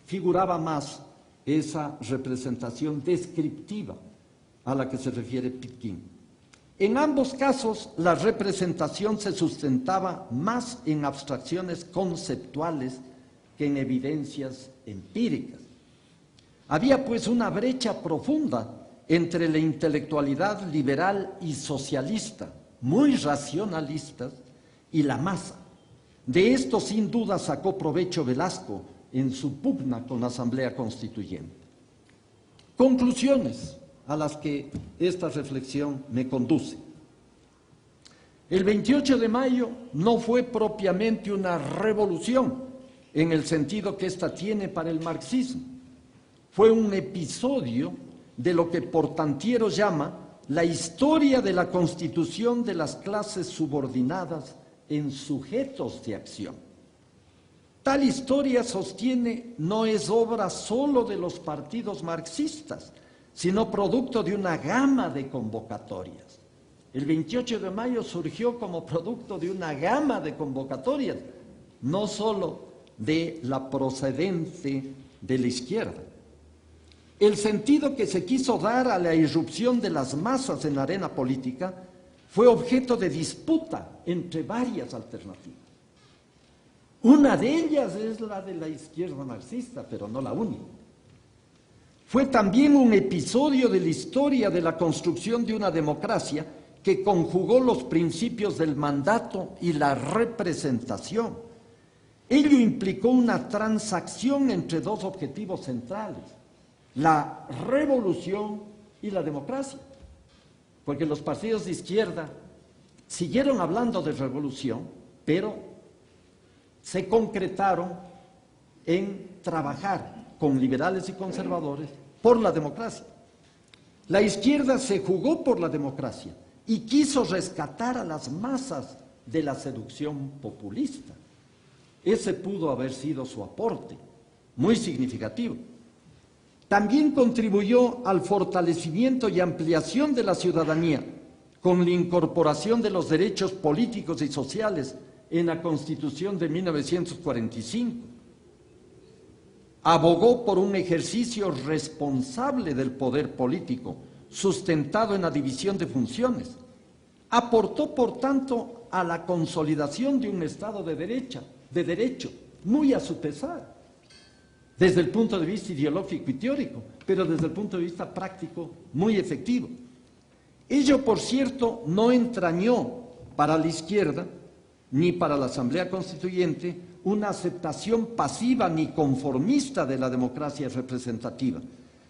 figuraba más esa representación descriptiva a la que se refiere Pitkin. En ambos casos, la representación se sustentaba más en abstracciones conceptuales que en evidencias empíricas. Había pues una brecha profunda entre la intelectualidad liberal y socialista, muy racionalistas, y la masa. De esto sin duda sacó provecho Velasco en su pugna con la Asamblea Constituyente. Conclusiones a las que esta reflexión me conduce. El 28 de mayo no fue propiamente una revolución en el sentido que ésta tiene para el marxismo. Fue un episodio de lo que Portantiero llama la historia de la constitución de las clases subordinadas en sujetos de acción. Tal historia, sostiene, no es obra solo de los partidos marxistas, sino producto de una gama de convocatorias. El 28 de mayo surgió como producto de una gama de convocatorias, no solo de la procedente de la izquierda. El sentido que se quiso dar a la irrupción de las masas en la arena política fue objeto de disputa entre varias alternativas. Una de ellas es la de la izquierda marxista, pero no la única. Fue también un episodio de la historia de la construcción de una democracia que conjugó los principios del mandato y la representación. Ello implicó una transacción entre dos objetivos centrales, la revolución y la democracia, porque los partidos de izquierda siguieron hablando de revolución, pero se concretaron en trabajar con liberales y conservadores por la democracia. La izquierda se jugó por la democracia y quiso rescatar a las masas de la seducción populista. Ese pudo haber sido su aporte, muy significativo. También contribuyó al fortalecimiento y ampliación de la ciudadanía, con la incorporación de los derechos políticos y sociales en la Constitución de 1945. Abogó por un ejercicio responsable del poder político, sustentado en la división de funciones. Aportó, por tanto, a la consolidación de un Estado de derecho, muy a su pesar, desde el punto de vista ideológico y teórico, pero desde el punto de vista práctico, muy efectivo. Ello, por cierto, no entrañó para la izquierda, ni para la Asamblea Constituyente, una aceptación pasiva ni conformista de la democracia representativa,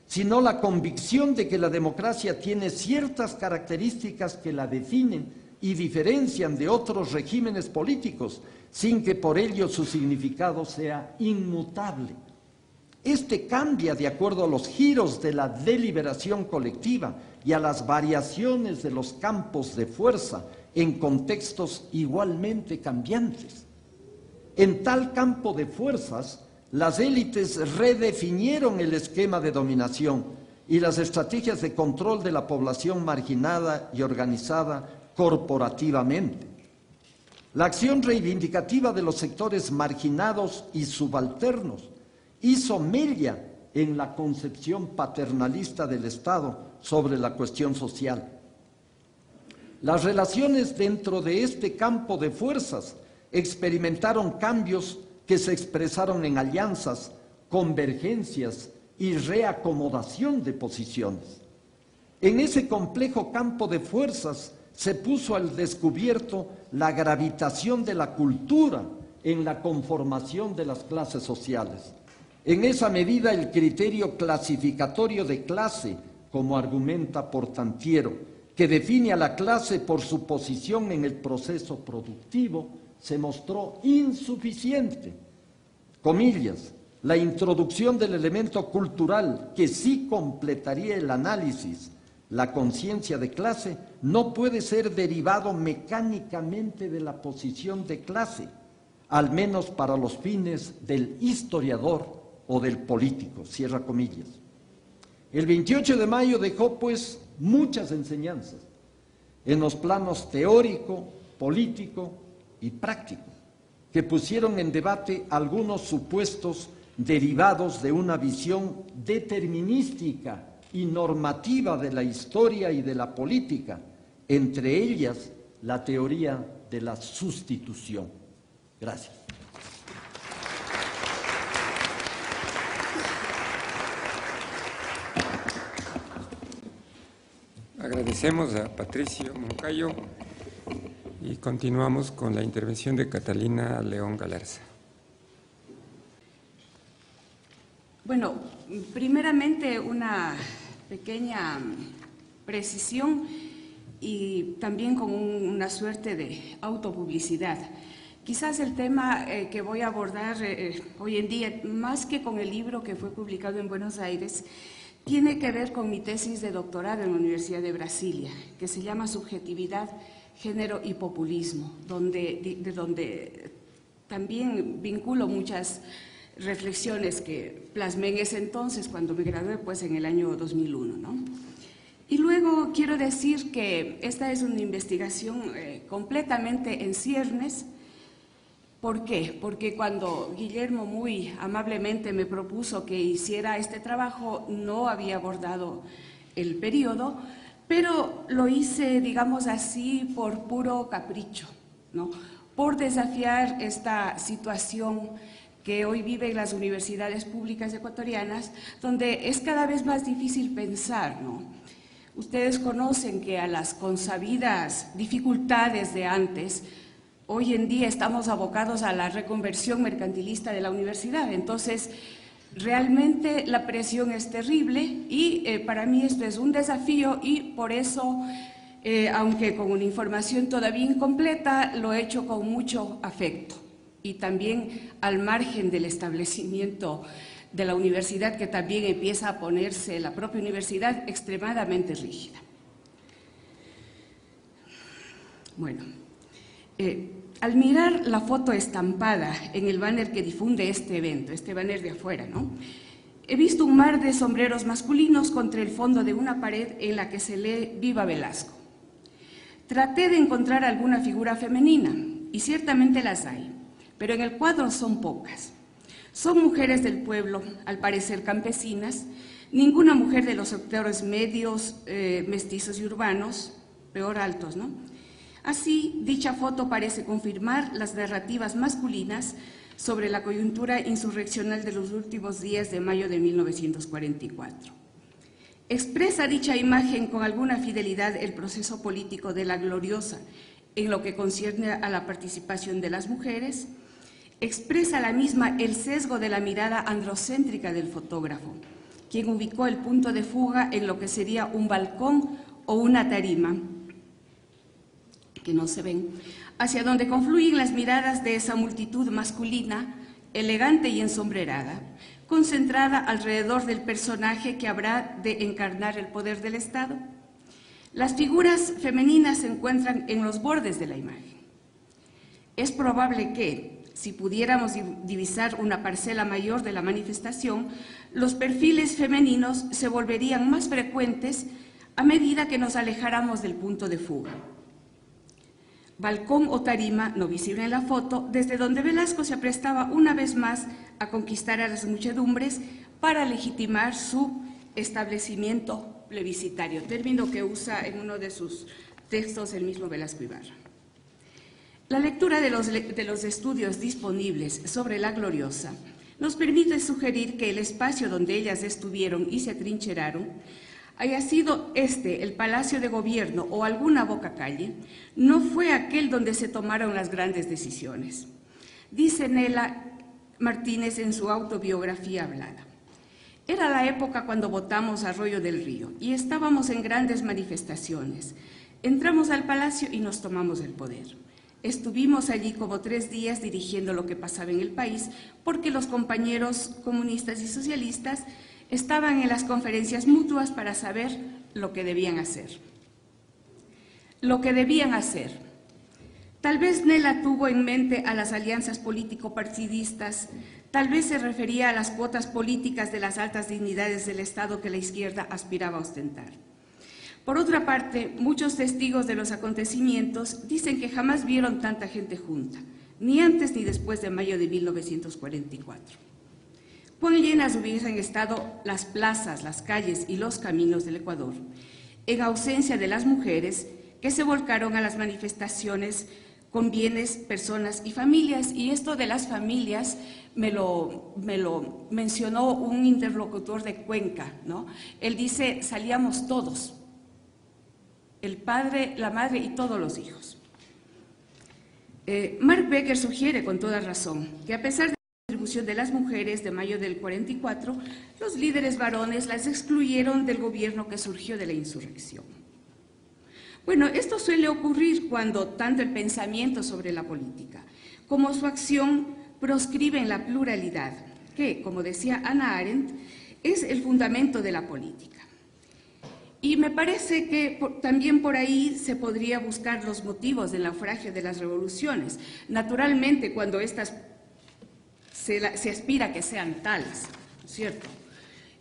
sino la convicción de que la democracia tiene ciertas características que la definen y diferencian de otros regímenes políticos, sin que por ello su significado sea inmutable. Este cambia de acuerdo a los giros de la deliberación colectiva y a las variaciones de los campos de fuerza en contextos igualmente cambiantes. En tal campo de fuerzas, las élites redefinieron el esquema de dominación y las estrategias de control de la población marginada y organizada corporativamente. La acción reivindicativa de los sectores marginados y subalternos hizo mella en la concepción paternalista del Estado sobre la cuestión social. Las relaciones dentro de este campo de fuerzas experimentaron cambios que se expresaron en alianzas, convergencias y reacomodación de posiciones. En ese complejo campo de fuerzas se puso al descubierto la gravitación de la cultura en la conformación de las clases sociales. En esa medida, el criterio clasificatorio de clase, como argumenta Portantiero, que define a la clase por su posición en el proceso productivo, se mostró insuficiente. Comillas, la introducción del elemento cultural que sí completaría el análisis, la conciencia de clase, no puede ser derivado mecánicamente de la posición de clase, al menos para los fines del historiador o del político, cierra comillas. El 28 de mayo dejó, pues, muchas enseñanzas en los planos teórico, político y práctico, que pusieron en debate algunos supuestos derivados de una visión determinística y normativa de la historia y de la política, entre ellas la teoría de la sustitución. Gracias. Agradecemos a Patricio Moncayo y continuamos con la intervención de Catalina León Galarza. Bueno, primeramente una pequeña precisión y también con una suerte de autopublicidad. Quizás el tema que voy a abordar hoy en día, más que con el libro que fue publicado en Buenos Aires, tiene que ver con mi tesis de doctorado en la Universidad de Brasilia, que se llama Subjetividad, Género y Populismo, donde también vinculo muchas reflexiones que plasmé en ese entonces, cuando me gradué, pues en el año 2001, ¿no? Y luego quiero decir que esta es una investigación completamente en ciernes. ¿Por qué? Porque cuando Guillermo muy amablemente me propuso que hiciera este trabajo, no había abordado el periodo, pero lo hice, digamos así, por puro capricho, ¿no? Por desafiar esta situación que hoy viven las universidades públicas ecuatorianas, donde es cada vez más difícil pensar, ¿no? Ustedes conocen que a las consabidas dificultades de antes, hoy en día estamos abocados a la reconversión mercantilista de la universidad. Entonces, realmente la presión es terrible y para mí esto es un desafío y por eso, aunque con una información todavía incompleta, lo he hecho con mucho afecto y también al margen del establecimiento de la universidad, que también empieza a ponerse la propia universidad extremadamente rígida. Bueno, al mirar la foto estampada en el banner que difunde este evento, este banner de afuera, ¿no? He visto un mar de sombreros masculinos contra el fondo de una pared en la que se lee Viva Velasco. Traté de encontrar alguna figura femenina, y ciertamente las hay, pero en el cuadro son pocas. Son mujeres del pueblo, al parecer campesinas, ninguna mujer de los sectores medios, mestizos y urbanos, peor altos, ¿no? Así, dicha foto parece confirmar las narrativas masculinas sobre la coyuntura insurreccional de los últimos días de mayo de 1944. ¿Expresa dicha imagen con alguna fidelidad el proceso político de la Gloriosa en lo que concierne a la participación de las mujeres? ¿Expresa la misma el sesgo de la mirada androcéntrica del fotógrafo, quien ubicó el punto de fuga en lo que sería un balcón o una tarima, que no se ven, hacia donde confluyen las miradas de esa multitud masculina, elegante y ensombrerada, concentrada alrededor del personaje que habrá de encarnar el poder del Estado? Las figuras femeninas se encuentran en los bordes de la imagen. Es probable que, si pudiéramos divisar una parcela mayor de la manifestación, los perfiles femeninos se volverían más frecuentes a medida que nos alejáramos del punto de fuga. Balcón o tarima, no visible en la foto, desde donde Velasco se aprestaba una vez más a conquistar a las muchedumbres para legitimar su establecimiento plebiscitario, término que usa en uno de sus textos el mismo Velasco Ibarra. La lectura de los estudios disponibles sobre la Gloriosa nos permite sugerir que el espacio donde ellas estuvieron y se atrincheraron, haya sido el Palacio de Gobierno o alguna bocacalle, no fue aquel donde se tomaron las grandes decisiones. Dice Nela Martínez en su autobiografía hablada: era la época cuando votamos Arroyo del Río y estábamos en grandes manifestaciones. Entramos al palacio y nos tomamos el poder. Estuvimos allí como 3 días dirigiendo lo que pasaba en el país, porque los compañeros comunistas y socialistas estaban en las conferencias mutuas para saber lo que debían hacer. Lo que debían hacer. Tal vez Nela tuvo en mente a las alianzas político-partidistas, tal vez se refería a las cuotas políticas de las altas dignidades del Estado que la izquierda aspiraba a ostentar. Por otra parte, muchos testigos de los acontecimientos dicen que jamás vieron tanta gente junta, ni antes ni después de mayo de 1944. Cuán llenas hubiesen estado las plazas, las calles y los caminos del Ecuador, en ausencia de las mujeres que se volcaron a las manifestaciones con bienes, personas y familias. Y esto de las familias me lo mencionó un interlocutor de Cuenca, ¿no? Él dice, salíamos todos, el padre, la madre y todos los hijos. Mark Becker sugiere con toda razón que a pesar de la contribución de las mujeres de mayo del 44, los líderes varones las excluyeron del gobierno que surgió de la insurrección. Bueno, esto suele ocurrir cuando tanto el pensamiento sobre la política como su acción proscriben la pluralidad, que, como decía Hannah Arendt, es el fundamento de la política. Y me parece que también por ahí se podría buscar los motivos del naufragio de las revoluciones. Naturalmente, cuando estas se aspira a que sean tales, ¿no es cierto?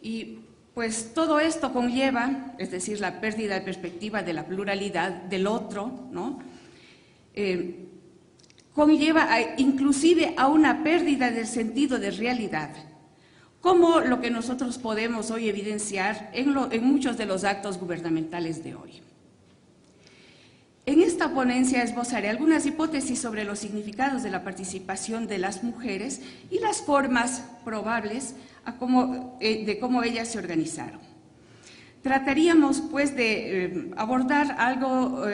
Y pues todo esto conlleva, es decir, la pérdida de perspectiva de la pluralidad del otro, ¿no? Conlleva inclusive a una pérdida del sentido de realidad, como lo que nosotros podemos hoy evidenciar en muchos de los actos gubernamentales de hoy. En esta ponencia esbozaré algunas hipótesis sobre los significados de la participación de las mujeres y las formas probables de cómo ellas se organizaron. Trataríamos, pues, de abordar algo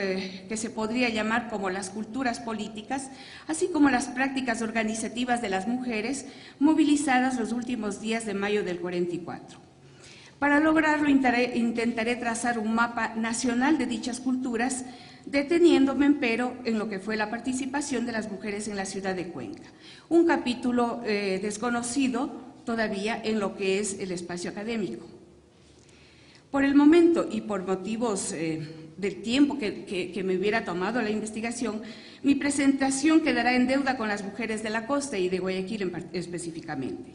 que se podría llamar como las culturas políticas, así como las prácticas organizativas de las mujeres movilizadas los últimos días de mayo del 44. Para lograrlo intentaré trazar un mapa nacional de dichas culturas, deteniéndome, empero, en lo que fue la participación de las mujeres en la ciudad de Cuenca, un capítulo desconocido todavía en lo que es el espacio académico. Por el momento y por motivos del tiempo que me hubiera tomado la investigación, mi presentación quedará en deuda con las mujeres de la costa y de Guayaquil específicamente.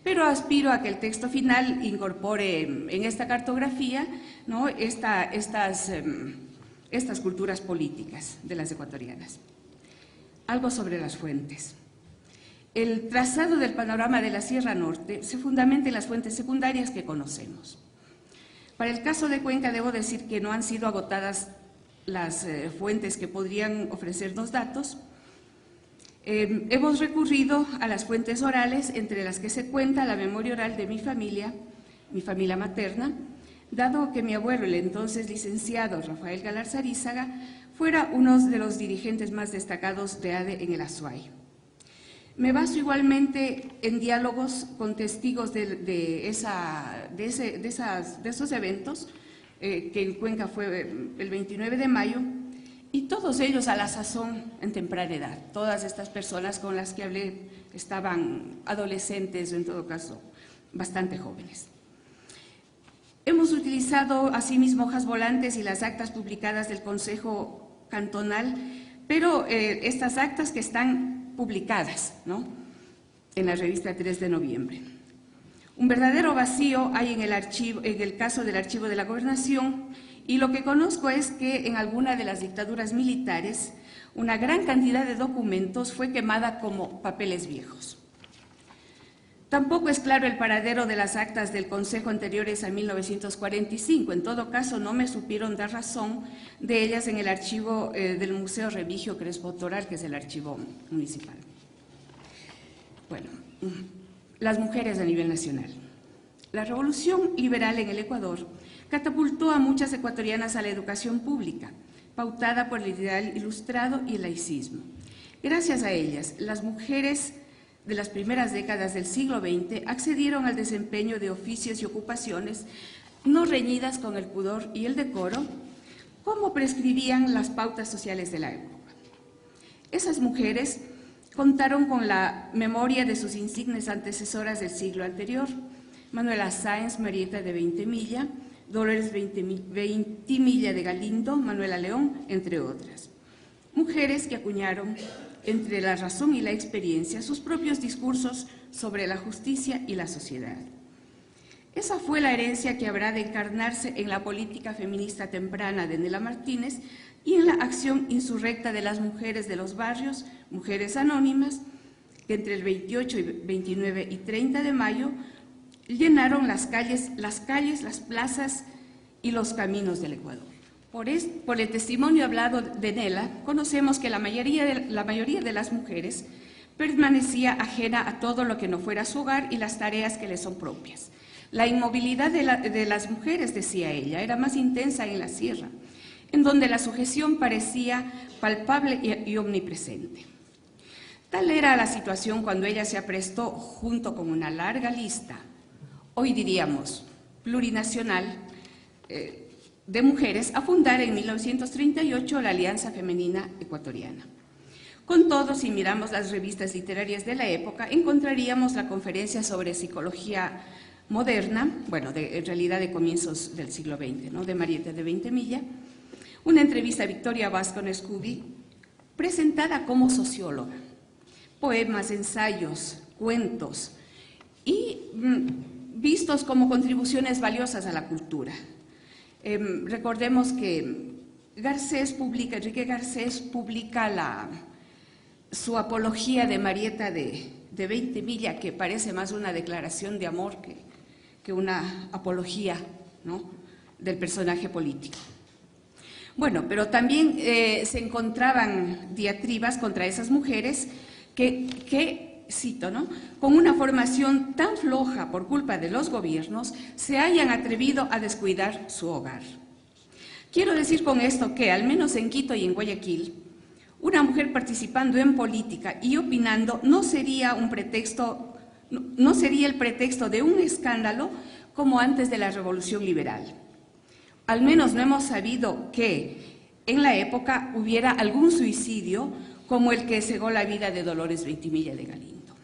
Pero aspiro a que el texto final incorpore en esta cartografía, ¿no?, estas culturas políticas de las ecuatorianas. Algo sobre las fuentes. El trazado del panorama de la Sierra Norte se fundamenta en las fuentes secundarias que conocemos. Para el caso de Cuenca debo decir que no han sido agotadas las fuentes que podrían ofrecernos datos. Hemos recurrido a las fuentes orales, entre las que se cuenta la memoria oral de mi familia materna, dado que mi abuelo, el entonces licenciado Rafael Galarzarízaga, fuera uno de los dirigentes más destacados de ADE en el Azuay. Me baso igualmente en diálogos con testigos de esos eventos, que en Cuenca fue el 29 de mayo, y todos ellos a la sazón en temprana edad. Todas estas personas con las que hablé estaban adolescentes o, en todo caso, bastante jóvenes. Hemos utilizado asimismo hojas volantes y las actas publicadas del Consejo Cantonal, pero estas actas que están publicadas, ¿no?, en la revista 3 de noviembre. Un verdadero vacío hay en el caso del archivo de la Gobernación, y lo que conozco es que en alguna de las dictaduras militares una gran cantidad de documentos fue quemada como papeles viejos. Tampoco es claro el paradero de las actas del Consejo anteriores a 1945. En todo caso, no me supieron dar razón de ellas en el archivo del Museo Remigio Crespo Toral, que es el archivo municipal. Bueno, las mujeres a nivel nacional. La revolución liberal en el Ecuador catapultó a muchas ecuatorianas a la educación pública, pautada por el ideal ilustrado y el laicismo. Gracias a ellas, las mujeres de las primeras décadas del siglo XX accedieron al desempeño de oficios y ocupaciones no reñidas con el pudor y el decoro, como prescribían las pautas sociales de la época. Esas mujeres contaron con la memoria de sus insignes antecesoras del siglo anterior, Manuela Sáenz, Marieta de Veintemilla, Dolores Veintimilla de Galindo, Manuela León, entre otras. Mujeres que acuñaron entre la razón y la experiencia sus propios discursos sobre la justicia y la sociedad. Esa fue la herencia que habrá de encarnarse en la política feminista temprana de Nela Martínez y en la acción insurrecta de las mujeres de los barrios, mujeres anónimas, que entre el 28, 29 y 30 de mayo llenaron las calles, las plazas y los caminos del Ecuador. Por el testimonio hablado de Nela, conocemos que la mayoría de las mujeres permanecía ajena a todo lo que no fuera su hogar y las tareas que le son propias. La inmovilidad de las mujeres, decía ella, era más intensa en la sierra, en donde la sujeción parecía palpable y omnipresente. Tal era la situación cuando ella se aprestó, junto con una larga lista, hoy diríamos plurinacional, de mujeres, a fundar en 1938 la Alianza Femenina Ecuatoriana. Con todo, si miramos las revistas literarias de la época, encontraríamos la conferencia sobre psicología moderna, bueno, en realidad de comienzos del siglo XX, ¿no?, de Marieta de Veintemilla, una entrevista a Victoria Vázquez Scooby, presentada como socióloga, poemas, ensayos, cuentos, y vistos como contribuciones valiosas a la cultura. Recordemos que Enrique Garcés publica su apología de Marieta de 20 Milla, que parece más una declaración de amor que una apología, ¿no?, del personaje político. Bueno, pero también se encontraban diatribas contra esas mujeres que, cito, ¿no?, con una formación tan floja por culpa de los gobiernos, se hayan atrevido a descuidar su hogar. Quiero decir con esto que, al menos en Quito y en Guayaquil, una mujer participando en política y opinando no sería el pretexto de un escándalo como antes de la Revolución Liberal. Al menos no hemos sabido que en la época hubiera algún suicidio como el que cegó la vida de Dolores Veintimilla de Galindo.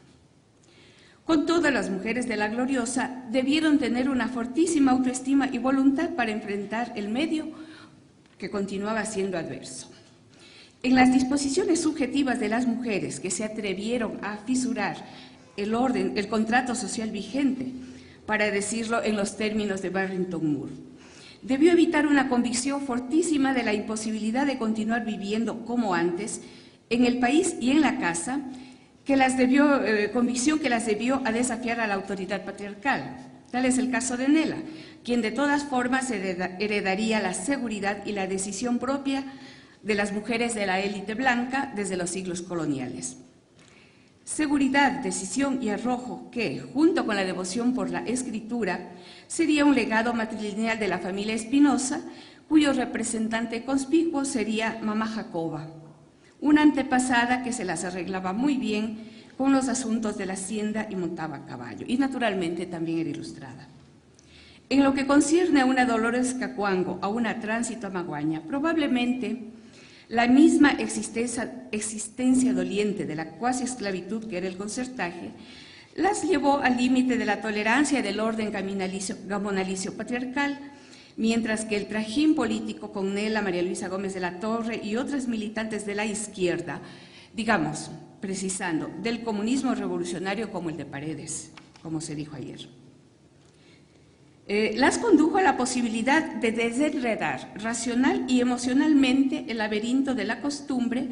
Con todo, las mujeres de la Gloriosa debieron tener una fortísima autoestima y voluntad para enfrentar el medio que continuaba siendo adverso. En las disposiciones subjetivas de las mujeres que se atrevieron a fisurar el contrato social vigente, para decirlo en los términos de Barrington Moore, debió evitar una convicción fortísima de la imposibilidad de continuar viviendo como antes en el país y en la casa, convicción que las debió a desafiar a la autoridad patriarcal. Tal es el caso de Nela, quien de todas formas heredaría la seguridad y la decisión propia de las mujeres de la élite blanca desde los siglos coloniales. Seguridad, decisión y arrojo que, junto con la devoción por la escritura, sería un legado matrilineal de la familia Espinosa, cuyo representante conspicuo sería Mamá Jacoba, una antepasada que se las arreglaba muy bien con los asuntos de la hacienda y montaba a caballo, y naturalmente también era ilustrada. En lo que concierne a una Dolores Cacuango, a una Tránsito Amaguaña, probablemente la misma existencia doliente de la cuasi esclavitud que era el concertaje, las llevó al límite de la tolerancia del orden gamonalicio patriarcal, mientras que el trajín político con Nela, María Luisa Gómez de la Torre y otras militantes de la izquierda, digamos, precisando, del comunismo revolucionario como el de Paredes, como se dijo ayer, las condujo a la posibilidad de desenredar racional y emocionalmente el laberinto de la costumbre,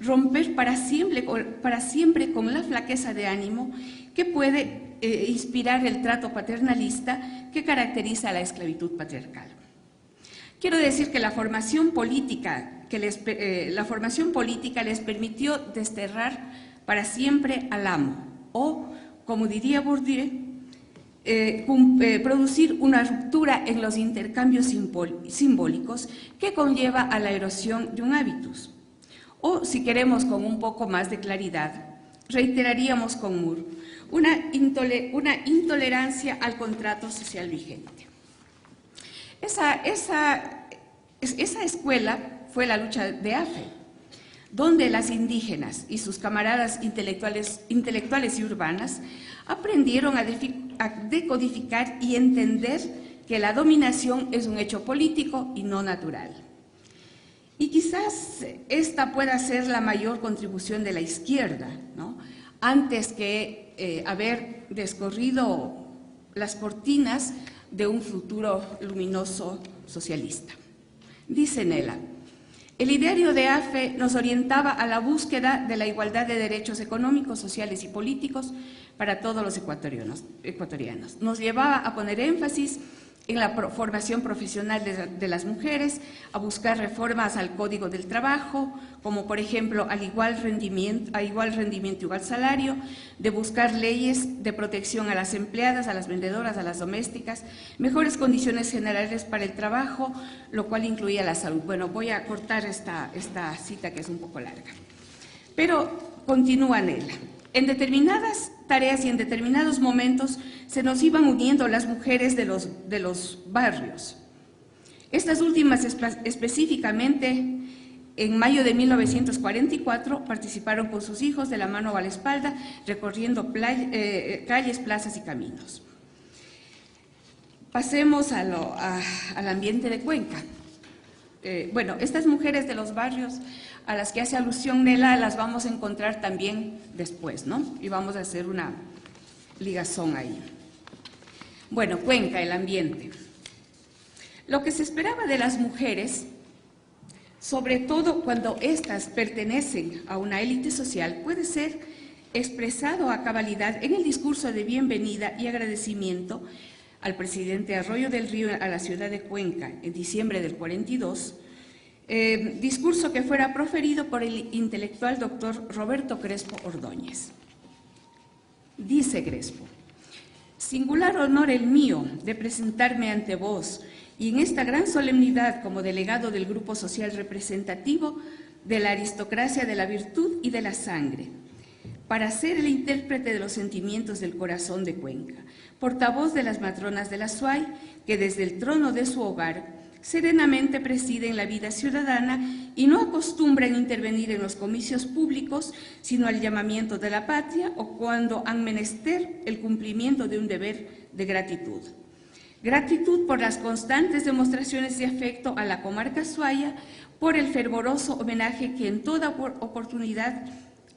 romper para siempre con la flaqueza de ánimo que puede inspirar el trato paternalista que caracteriza a la esclavitud patriarcal. Quiero decir que la formación política les permitió desterrar para siempre al amo, o, como diría Bourdieu, producir una ruptura en los intercambios simbólicos que conlleva a la erosión de un hábitus. O, si queremos con un poco más de claridad, reiteraríamos con Moore, una intolerancia al contrato social vigente. Esa escuela fue la lucha de AFE, donde las indígenas y sus camaradas intelectuales y urbanas aprendieron a decodificar y entender que la dominación es un hecho político y no natural. Y quizás esta pueda ser la mayor contribución de la izquierda, ¿no?, antes que haber descorrido las cortinas de un futuro luminoso socialista. Dice Nela: el ideario de AFE nos orientaba a la búsqueda de la igualdad de derechos económicos, sociales y políticos para todos los ecuatorianos. Nos llevaba a poner énfasis en la formación profesional de las mujeres, a buscar reformas al Código del Trabajo, como por ejemplo a igual rendimiento y igual salario, de buscar leyes de protección a las empleadas, a las vendedoras, a las domésticas, mejores condiciones generales para el trabajo, lo cual incluía la salud. Bueno, voy a cortar esta cita que es un poco larga. Pero continúa Nela. En determinadas tareas y en determinados momentos se nos iban uniendo las mujeres de los barrios. Estas últimas específicamente, en mayo de 1944, participaron con sus hijos de la mano a la espalda, recorriendo calles, plazas y caminos. Pasemos al ambiente de Cuenca. Bueno, estas mujeres de los barrios a las que hace alusión Nela las vamos a encontrar también después, ¿no? Y vamos a hacer una ligazón ahí. Bueno, Cuenca, el ambiente. Lo que se esperaba de las mujeres, sobre todo cuando éstas pertenecen a una élite social, puede ser expresado a cabalidad en el discurso de bienvenida y agradecimiento al presidente Arroyo del Río a la ciudad de Cuenca en diciembre del 42, discurso que fuera proferido por el intelectual doctor Roberto Crespo Ordóñez. Dice Crespo: singular honor el mío de presentarme ante vos y en esta gran solemnidad como delegado del grupo social representativo de la aristocracia de la virtud y de la sangre, para ser el intérprete de los sentimientos del corazón de Cuenca, portavoz de las matronas de la SUAY, que desde el trono de su hogar serenamente presiden la vida ciudadana y no acostumbran intervenir en los comicios públicos, sino al llamamiento de la patria o cuando han menester el cumplimiento de un deber de gratitud. Gratitud por las constantes demostraciones de afecto a la comarca Suaya, por el fervoroso homenaje que en toda oportunidad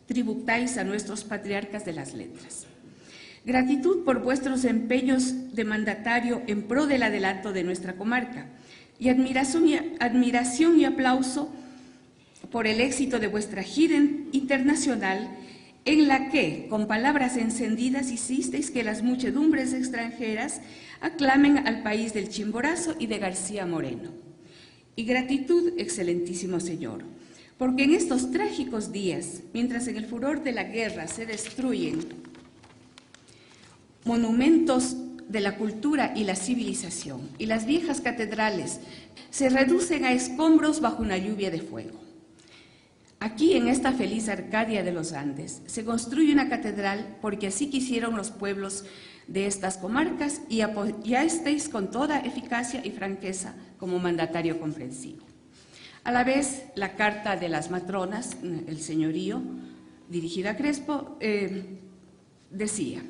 tributáis a nuestros patriarcas de las letras. Gratitud por vuestros empeños de mandatario en pro del adelanto de nuestra comarca y admiración y aplauso por el éxito de vuestra gira internacional en la que, con palabras encendidas, hicisteis que las muchedumbres extranjeras aclamen al país del Chimborazo y de García Moreno. Y gratitud, excelentísimo señor, porque en estos trágicos días, mientras en el furor de la guerra se destruyen monumentos de la cultura y la civilización, y las viejas catedrales se reducen a escombros bajo una lluvia de fuego. Aquí, en esta feliz Arcadia de los Andes, se construye una catedral porque así quisieron los pueblos de estas comarcas y apoyasteis con toda eficacia y franqueza como mandatario comprensivo. A la vez, la carta de las matronas, el señorío, dirigida a Crespo, decía: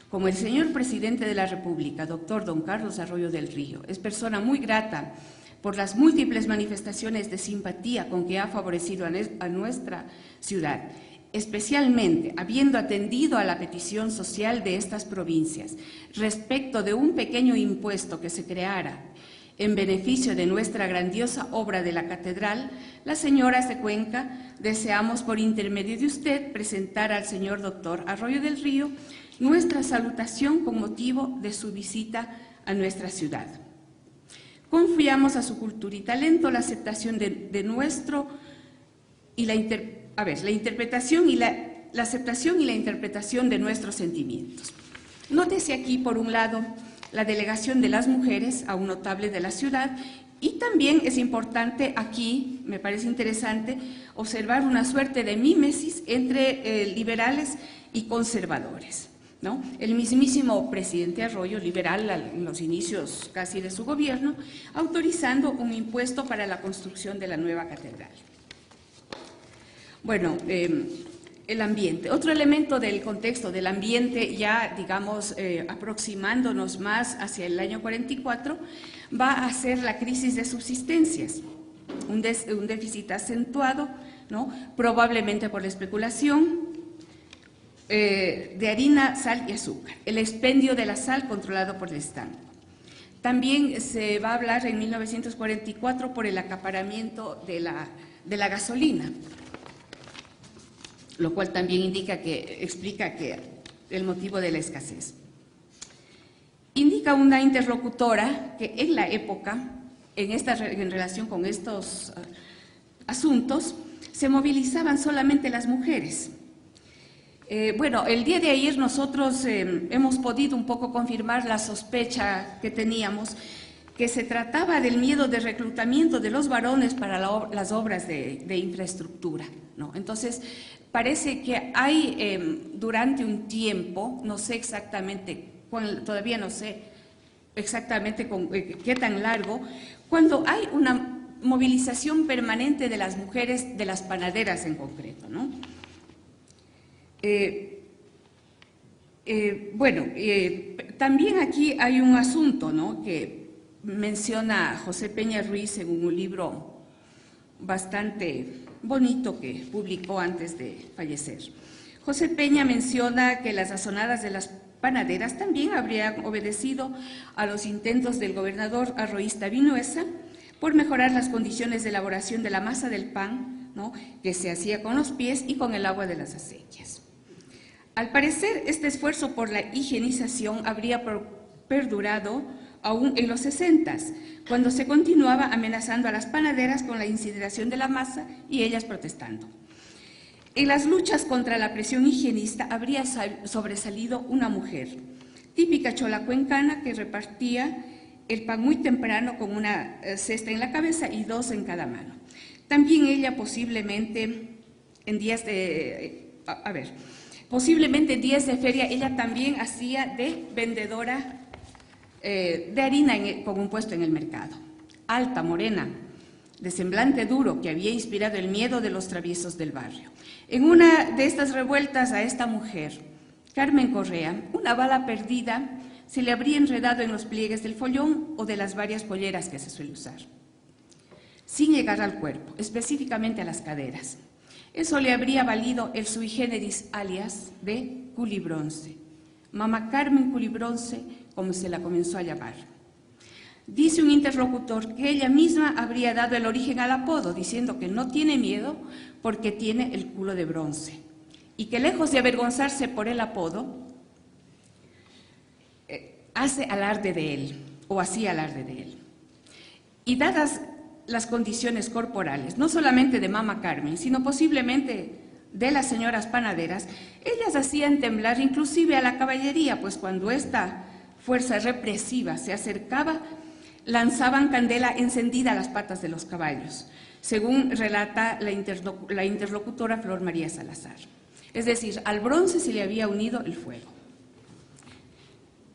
como el señor presidente de la República, doctor don Carlos Arroyo del Río, es persona muy grata por las múltiples manifestaciones de simpatía con que ha favorecido a nuestra ciudad, especialmente habiendo atendido a la petición social de estas provincias respecto de un pequeño impuesto que se creara en beneficio de nuestra grandiosa obra de la catedral, las señoras de Cuenca deseamos por intermedio de usted presentar al señor doctor Arroyo del Río nuestra salutación con motivo de su visita a nuestra ciudad. Confiamos a su cultura y talento la aceptación de nuestro y la interpretación y la aceptación y la interpretación de nuestros sentimientos. Nótese aquí, por un lado, la delegación de las mujeres a un notable de la ciudad, y también es importante aquí, me parece interesante, observar una suerte de mímesis entre liberales y conservadores, ¿no? El mismísimo presidente Arroyo, liberal en los inicios casi de su gobierno, autorizando un impuesto para la construcción de la nueva catedral. Bueno, el ambiente. Otro elemento del contexto del ambiente, ya digamos aproximándonos más hacia el año 44, va a ser la crisis de subsistencias, un déficit acentuado, ¿no? Probablemente por la especulación de harina, sal y azúcar, el expendio de la sal controlado por el Estado. También se va a hablar en 1944 por el acaparamiento de la gasolina, lo cual también explica que el motivo de la escasez. Indica una interlocutora que en la época, en relación con estos asuntos, se movilizaban solamente las mujeres. Bueno, el día de ayer nosotros hemos podido un poco confirmar la sospecha que teníamos, que se trataba del miedo de reclutamiento de los varones para las obras de infraestructura, ¿no? Entonces, parece que hay durante un tiempo, no sé exactamente, todavía no sé exactamente qué tan largo, cuando hay una movilización permanente de las mujeres, de las panaderas en concreto, ¿no? También aquí hay un asunto, ¿no?, que menciona José Peña Ruiz en un libro bastante bonito que publicó antes de fallecer. José Peña menciona que las sazonadas de las panaderas también habrían obedecido a los intentos del gobernador arroísta Vinuesa por mejorar las condiciones de elaboración de la masa del pan, ¿no?, que se hacía con los pies y con el agua de las acequias. Al parecer, este esfuerzo por la higienización habría perdurado aún en los 60s, cuando se continuaba amenazando a las panaderas con la incineración de la masa y ellas protestando. En las luchas contra la presión higienista habría sobresalido una mujer, típica chola cuencana, que repartía el pan muy temprano con una cesta en la cabeza y 2 en cada mano. También ella posiblemente en días de feria, ella también hacía de vendedora de harina con un puesto en el mercado. Alta, morena, de semblante duro, que había inspirado el miedo de los traviesos del barrio. En una de estas revueltas a esta mujer, Carmen Correa, una bala perdida se le habría enredado en los pliegues del follón o de las varias polleras que se suele usar, sin llegar al cuerpo, específicamente a las caderas. Eso le habría valido el sui generis alias de Culibronce, Mama Carmen Culibronce, como se la comenzó a llamar. Dice un interlocutor que ella misma habría dado el origen al apodo, diciendo que no tiene miedo porque tiene el culo de bronce, y que lejos de avergonzarse por el apodo, hace alarde de él, o hacía alarde de él. Y dadas las condiciones corporales, no solamente de Mama Carmen, sino posiblemente de las señoras panaderas, ellas hacían temblar inclusive a la caballería, pues cuando esta fuerza represiva se acercaba, lanzaban candela encendida a las patas de los caballos, según relata la interlocutora Flor María Salazar. Es decir, al bronce se le había unido el fuego.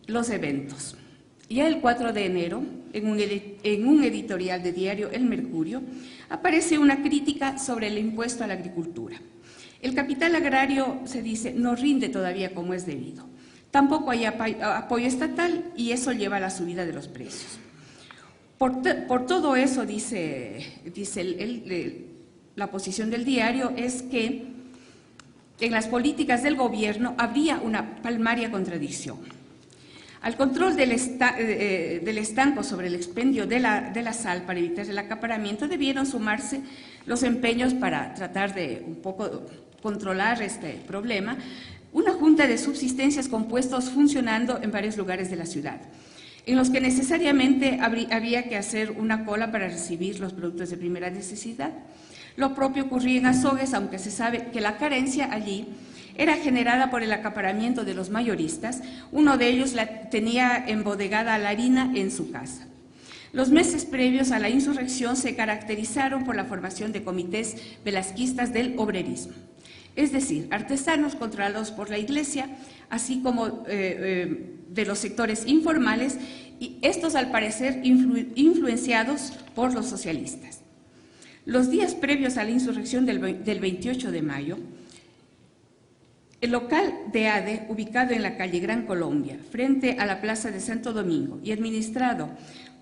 Los eventos. Ya el 4 de enero, en un editorial de diario El Mercurio, aparece una crítica sobre el impuesto a la agricultura. El capital agrario, se dice, no rinde todavía como es debido. Tampoco hay apoyo estatal y eso lleva a la subida de los precios. Por todo eso, dice la posición del diario, es que en las políticas del gobierno habría una palmaria contradicción. Al control del estanco sobre el expendio de la sal para evitar el acaparamiento debieron sumarse los empeños para tratar de un poco controlar este problema, una junta de subsistencias con puestos funcionando en varios lugares de la ciudad, en los que necesariamente había que hacer una cola para recibir los productos de primera necesidad. Lo propio ocurría en Azogues, aunque se sabe que la carencia allí era generada por el acaparamiento de los mayoristas. Uno de ellos tenía embodegada la harina en su casa. Los meses previos a la insurrección se caracterizaron por la formación de comités velasquistas del obrerismo, es decir, artesanos controlados por la Iglesia, así como de los sectores informales, y estos al parecer influenciados por los socialistas. Los días previos a la insurrección del 28 de mayo, el local de ADE, ubicado en la calle Gran Colombia, frente a la Plaza de Santo Domingo y administrado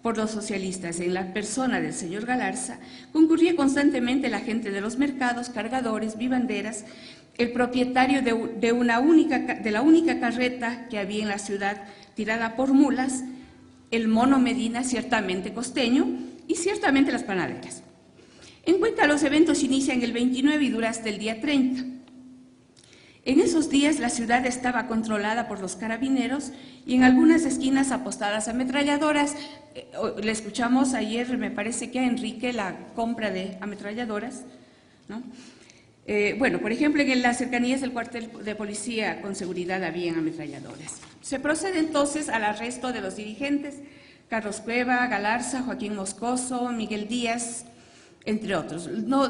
por los socialistas en la persona del señor Galarza, concurría constantemente la gente de los mercados, cargadores, vivanderas, el propietario de la única carreta que había en la ciudad tirada por mulas, el Mono Medina, ciertamente costeño, y ciertamente las panaderas. En cuenta, los eventos inician el 29 y dura hasta el día 30. En esos días la ciudad estaba controlada por los carabineros y en algunas esquinas apostadas ametralladoras. Le escuchamos ayer, me parece que a Enrique, la compra de ametralladoras, ¿no? Bueno, por ejemplo, en las cercanías del cuartel de policía con seguridad habían ametralladoras. Se procede entonces al arresto de los dirigentes, Carlos Cueva, Galarza, Joaquín Moscoso, Miguel Díaz, entre otros. No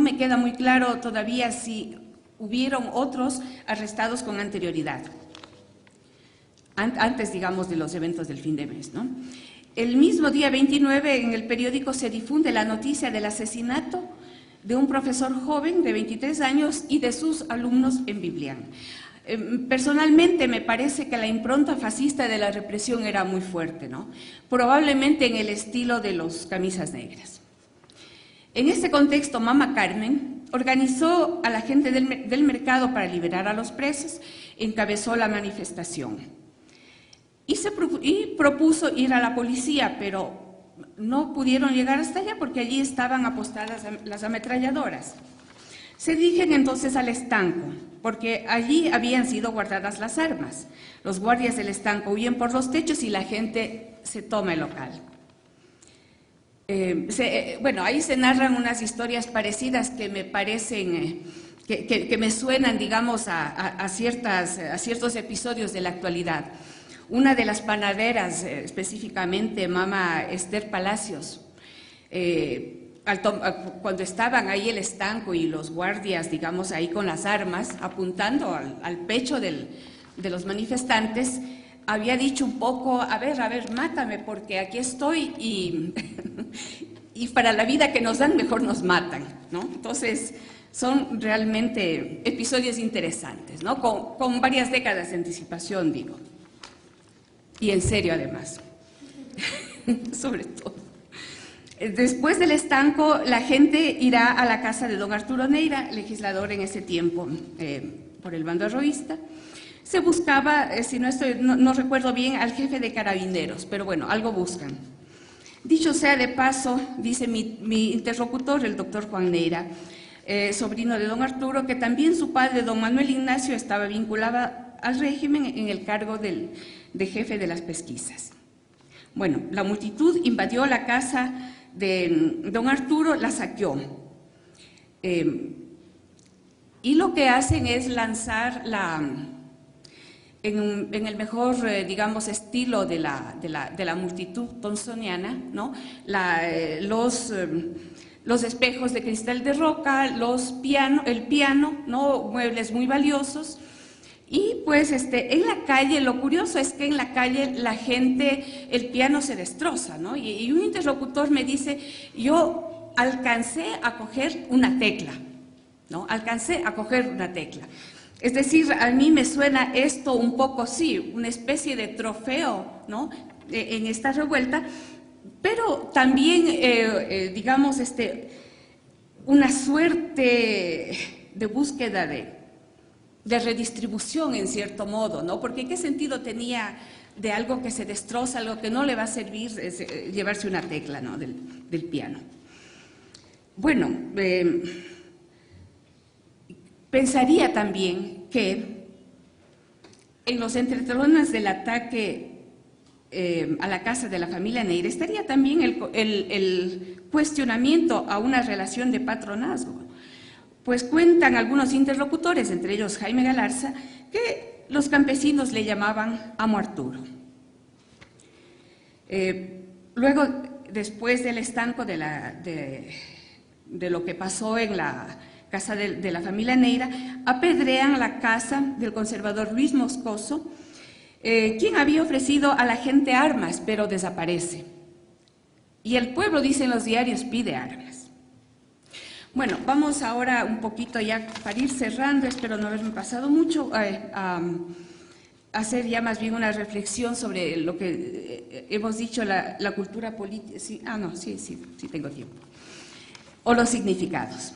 me queda muy claro todavía si hubieron otros arrestados con anterioridad, antes, digamos, de los eventos del fin de mes, ¿no? El mismo día 29 en el periódico se difunde la noticia del asesinato de un profesor joven de 23 años y de sus alumnos en Biblián. Personalmente me parece que la impronta fascista de la represión era muy fuerte, ¿no? Probablemente en el estilo de los camisas negras. En este contexto, Mama Carmen organizó a la gente del mercado para liberar a los presos. encabezó la manifestación y propuso ir a la policía, pero no pudieron llegar hasta allá porque allí estaban apostadas las ametralladoras. Se dirigen entonces al estanco, porque allí habían sido guardadas las armas. Los guardias del estanco huyen por los techos y la gente se toma el local. Bueno, ahí se narran unas historias parecidas que me parecen, que me suenan, digamos, a ciertos episodios de la actualidad. Una de las panaderas, específicamente Mama Esther Palacios, cuando estaban ahí el estanco y los guardias, digamos, ahí con las armas, apuntando al pecho de los manifestantes, había dicho un poco, a ver, mátame, porque aquí estoy y para la vida que nos dan, mejor nos matan, ¿no? Entonces, son realmente episodios interesantes, ¿no? Con varias décadas de anticipación, digo. Y en serio, además, sobre todo. Después del estanco, la gente irá a la casa de don Arturo Neira, legislador en ese tiempo por el bando arroísta. Se buscaba, si no recuerdo bien, al jefe de carabineros, pero bueno, algo buscan. Dicho sea de paso, dice mi interlocutor, el doctor Juan Neira, sobrino de don Arturo, que también su padre, don Manuel Ignacio, estaba vinculado al régimen en el cargo de jefe de las pesquisas. Bueno, la multitud invadió la casa de don Arturo, la saqueó. Y lo que hacen es lanzar en el mejor, digamos, estilo de la multitud tonsoniana, ¿no? Los espejos de cristal de roca, el piano, ¿no? Muebles muy valiosos. Y pues en la calle, lo curioso es que en la calle la gente, el piano se destroza, ¿no? Y un interlocutor me dice, yo alcancé a coger una tecla, ¿no? Alcancé a coger una tecla. Es decir, a mí me suena esto un poco, sí, una especie de trofeo, ¿no? En esta revuelta, pero también, digamos, una suerte de búsqueda de redistribución en cierto modo, ¿no? Porque ¿qué sentido tenía de algo que se destroza, algo que no le va a servir llevarse una tecla, ¿no? del piano? Bueno, pensaría también que en los entretelones del ataque a la casa de la familia Neira estaría también el cuestionamiento a una relación de patronazgo. Pues cuentan algunos interlocutores, entre ellos Jaime Galarza, que los campesinos le llamaban Amo Arturo. Luego, después del estanco de lo que pasó en la casa de la familia Neira, apedrean la casa del conservador Luis Moscoso, quien había ofrecido a la gente armas, pero desaparece. Y el pueblo, dicen los diarios, pide armas. Bueno, vamos ahora un poquito ya para ir cerrando, espero no haberme pasado mucho, a hacer ya más bien una reflexión sobre lo que hemos dicho, la cultura política. Sí, sí tengo tiempo. O los significados.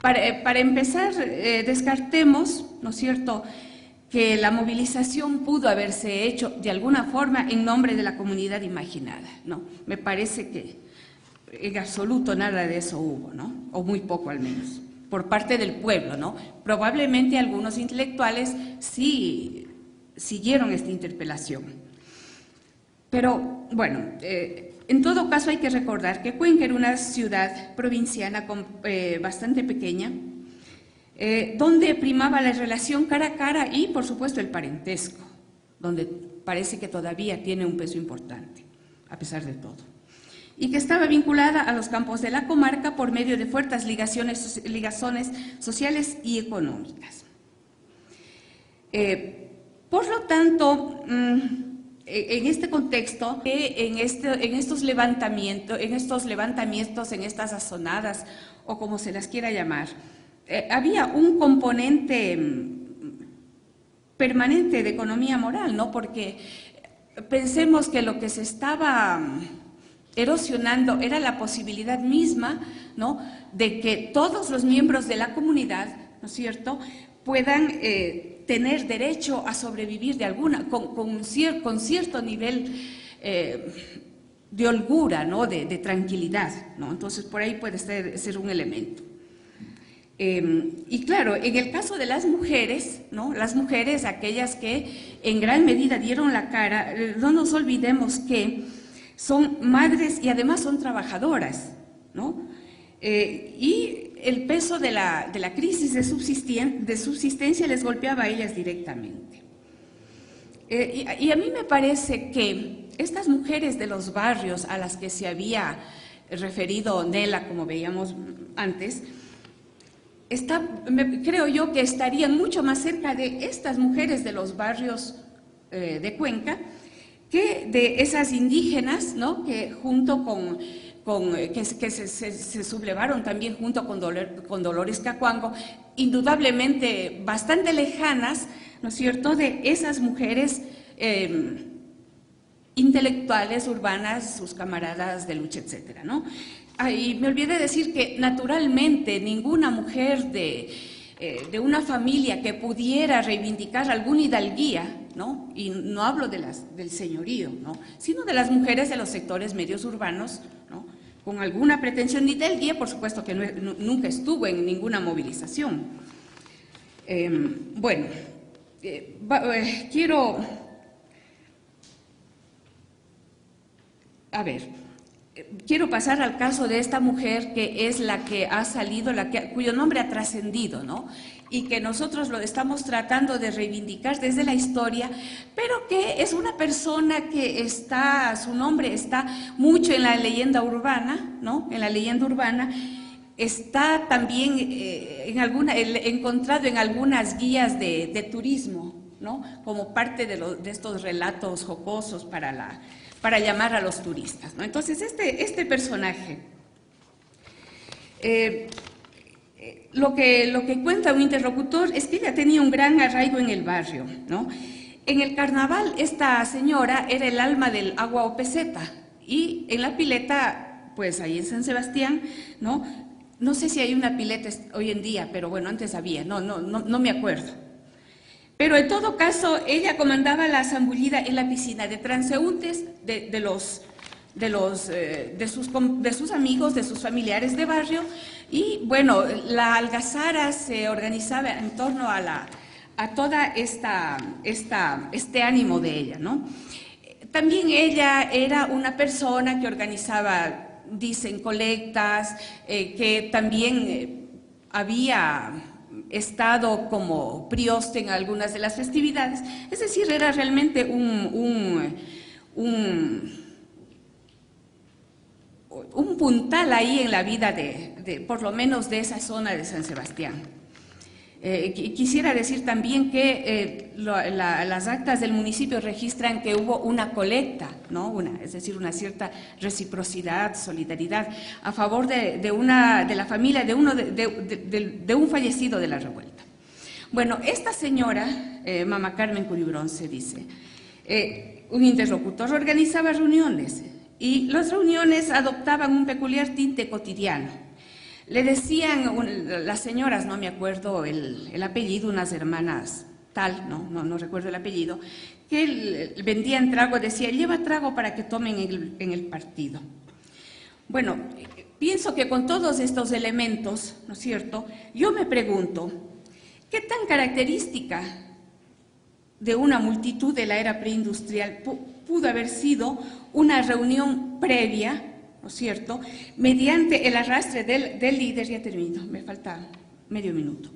Para empezar, descartemos, ¿no es cierto?, que la movilización pudo haberse hecho de alguna forma en nombre de la comunidad imaginada, ¿no? Me parece que en absoluto nada de eso hubo, ¿no? O muy poco al menos, por parte del pueblo, ¿no? Probablemente algunos intelectuales sí siguieron esta interpelación. Pero, bueno, en todo caso hay que recordar que Cuenca era una ciudad provinciana bastante pequeña, donde primaba la relación cara a cara y, por supuesto, el parentesco, donde parece que todavía tiene un peso importante, a pesar de todo, y que estaba vinculada a los campos de la comarca por medio de fuertes ligazones sociales y económicas. Por lo tanto, en este contexto, en estos levantamientos, en estas azonadas, o como se las quiera llamar, había un componente permanente de economía moral, ¿no? Porque pensemos que lo que se estaba erosionando era la posibilidad misma, ¿no?, de que todos los miembros de la comunidad, ¿no es cierto?, puedan tener derecho a sobrevivir de con cierto nivel de holgura, ¿no? de tranquilidad, ¿no? Entonces, por ahí puede ser un elemento. Y claro, en el caso de las mujeres, ¿no? Las mujeres, aquellas que en gran medida dieron la cara, no nos olvidemos que son madres y además son trabajadoras, ¿no? Y el peso de la crisis de subsistencia les golpeaba a ellas directamente. Y a mí me parece que estas mujeres de los barrios a las que se había referido Nela, como veíamos antes, creo yo que estarían mucho más cerca de estas mujeres de los barrios de Cuenca que de esas indígenas, ¿no? Que junto que se sublevaron también junto con Dolores Cacuango, indudablemente bastante lejanas, ¿no es cierto?, de esas mujeres intelectuales, urbanas, sus camaradas de lucha, etcétera, ¿no? Y me olvidé decir que naturalmente ninguna mujer de una familia que pudiera reivindicar alguna hidalguía, ¿no? Y no hablo del señorío, ¿no? Sino de las mujeres de los sectores medios urbanos, ¿no? Con alguna pretensión de hidalguía, por supuesto que nunca estuvo en ninguna movilización. Bueno, quiero... A ver, quiero pasar al caso de esta mujer que es la que ha salido, cuyo nombre ha trascendido, ¿no? Y que nosotros lo estamos tratando de reivindicar desde la historia, pero que es una persona que su nombre está mucho en la leyenda urbana, ¿no? En la leyenda urbana, está también encontrado en algunas guías de turismo, ¿no? Como parte de estos relatos jocosos para llamar a los turistas, ¿no? Entonces, este personaje, lo que cuenta un interlocutor es que ella tenía un gran arraigo en el barrio, ¿no? En el carnaval, esta señora era el alma del agua o peseta, y en la pileta, pues ahí en San Sebastián, ¿no? No sé si hay una pileta hoy en día, pero bueno, antes había, no me acuerdo. Pero en todo caso, ella comandaba la zambullida en la piscina de transeúntes de sus amigos, de sus familiares de barrio, y bueno, la algazara se organizaba en torno a toda este ánimo de ella, ¿no? También ella era una persona que organizaba, dicen, colectas, que también había estado como prioste en algunas de las festividades, es decir, era realmente un puntal ahí en la vida por lo menos de esa zona de San Sebastián. Quisiera decir también que las actas del municipio registran que hubo una colecta, ¿no? Es decir, una cierta reciprocidad, solidaridad a favor de la familia de un fallecido de la revuelta. Bueno, esta señora, Mama Carmen Curibronce, dice, un interlocutor organizaba reuniones y las reuniones adoptaban un peculiar tinte cotidiano. Le decían las señoras, no me acuerdo el apellido, unas hermanas tal, no recuerdo el apellido, que vendían trago, decía, lleva trago para que tomen en el partido. Bueno, pienso que con todos estos elementos, ¿no es cierto?, yo me pregunto, ¿qué tan característica de una multitud de la era preindustrial pudo haber sido una reunión previa, ¿no es cierto?, mediante el arrastre del líder, ya termino, me falta medio minuto,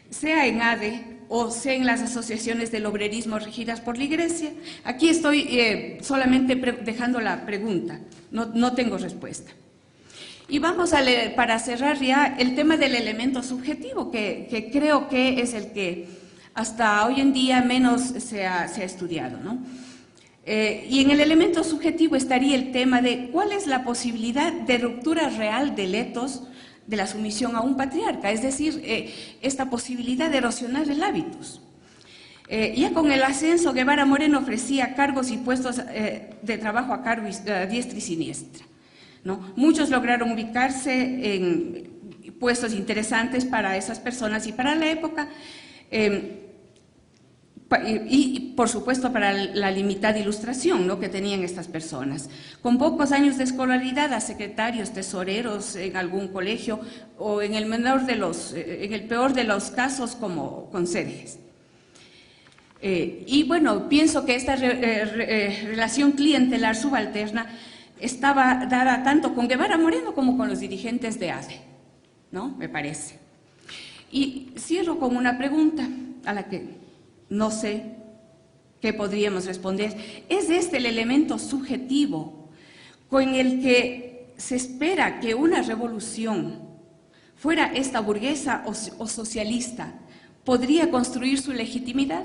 sea en ADE o sea en las asociaciones del obrerismo regidas por la Iglesia? Aquí estoy solamente dejando la pregunta, no tengo respuesta. Y vamos a leer, para cerrar ya, el tema del elemento subjetivo, que creo que es el que hasta hoy en día menos se ha estudiado, ¿no? Y en el elemento subjetivo estaría el tema de cuál es la posibilidad de ruptura real del etos de la sumisión a un patriarca, es decir, esta posibilidad de erosionar el hábitus. Ya con el ascenso, Guevara Moreno ofrecía cargos y puestos de trabajo a cargo a diestra y siniestra, ¿no? Muchos lograron ubicarse en puestos interesantes para esas personas y para la época, Y, por supuesto, para la limitada ilustración, ¿no?, que tenían estas personas. Con pocos años de escolaridad, a secretarios, tesoreros en algún colegio, o en el peor de los casos, como conserjes. Y bueno, pienso que esta relación clientelar subalterna estaba dada tanto con Guevara Moreno como con los dirigentes de ADE, ¿no?, me parece. Y cierro con una pregunta a la que no sé qué podríamos responder. ¿Es este el elemento subjetivo con el que se espera que una revolución, fuera esta burguesa o socialista, podría construir su legitimidad?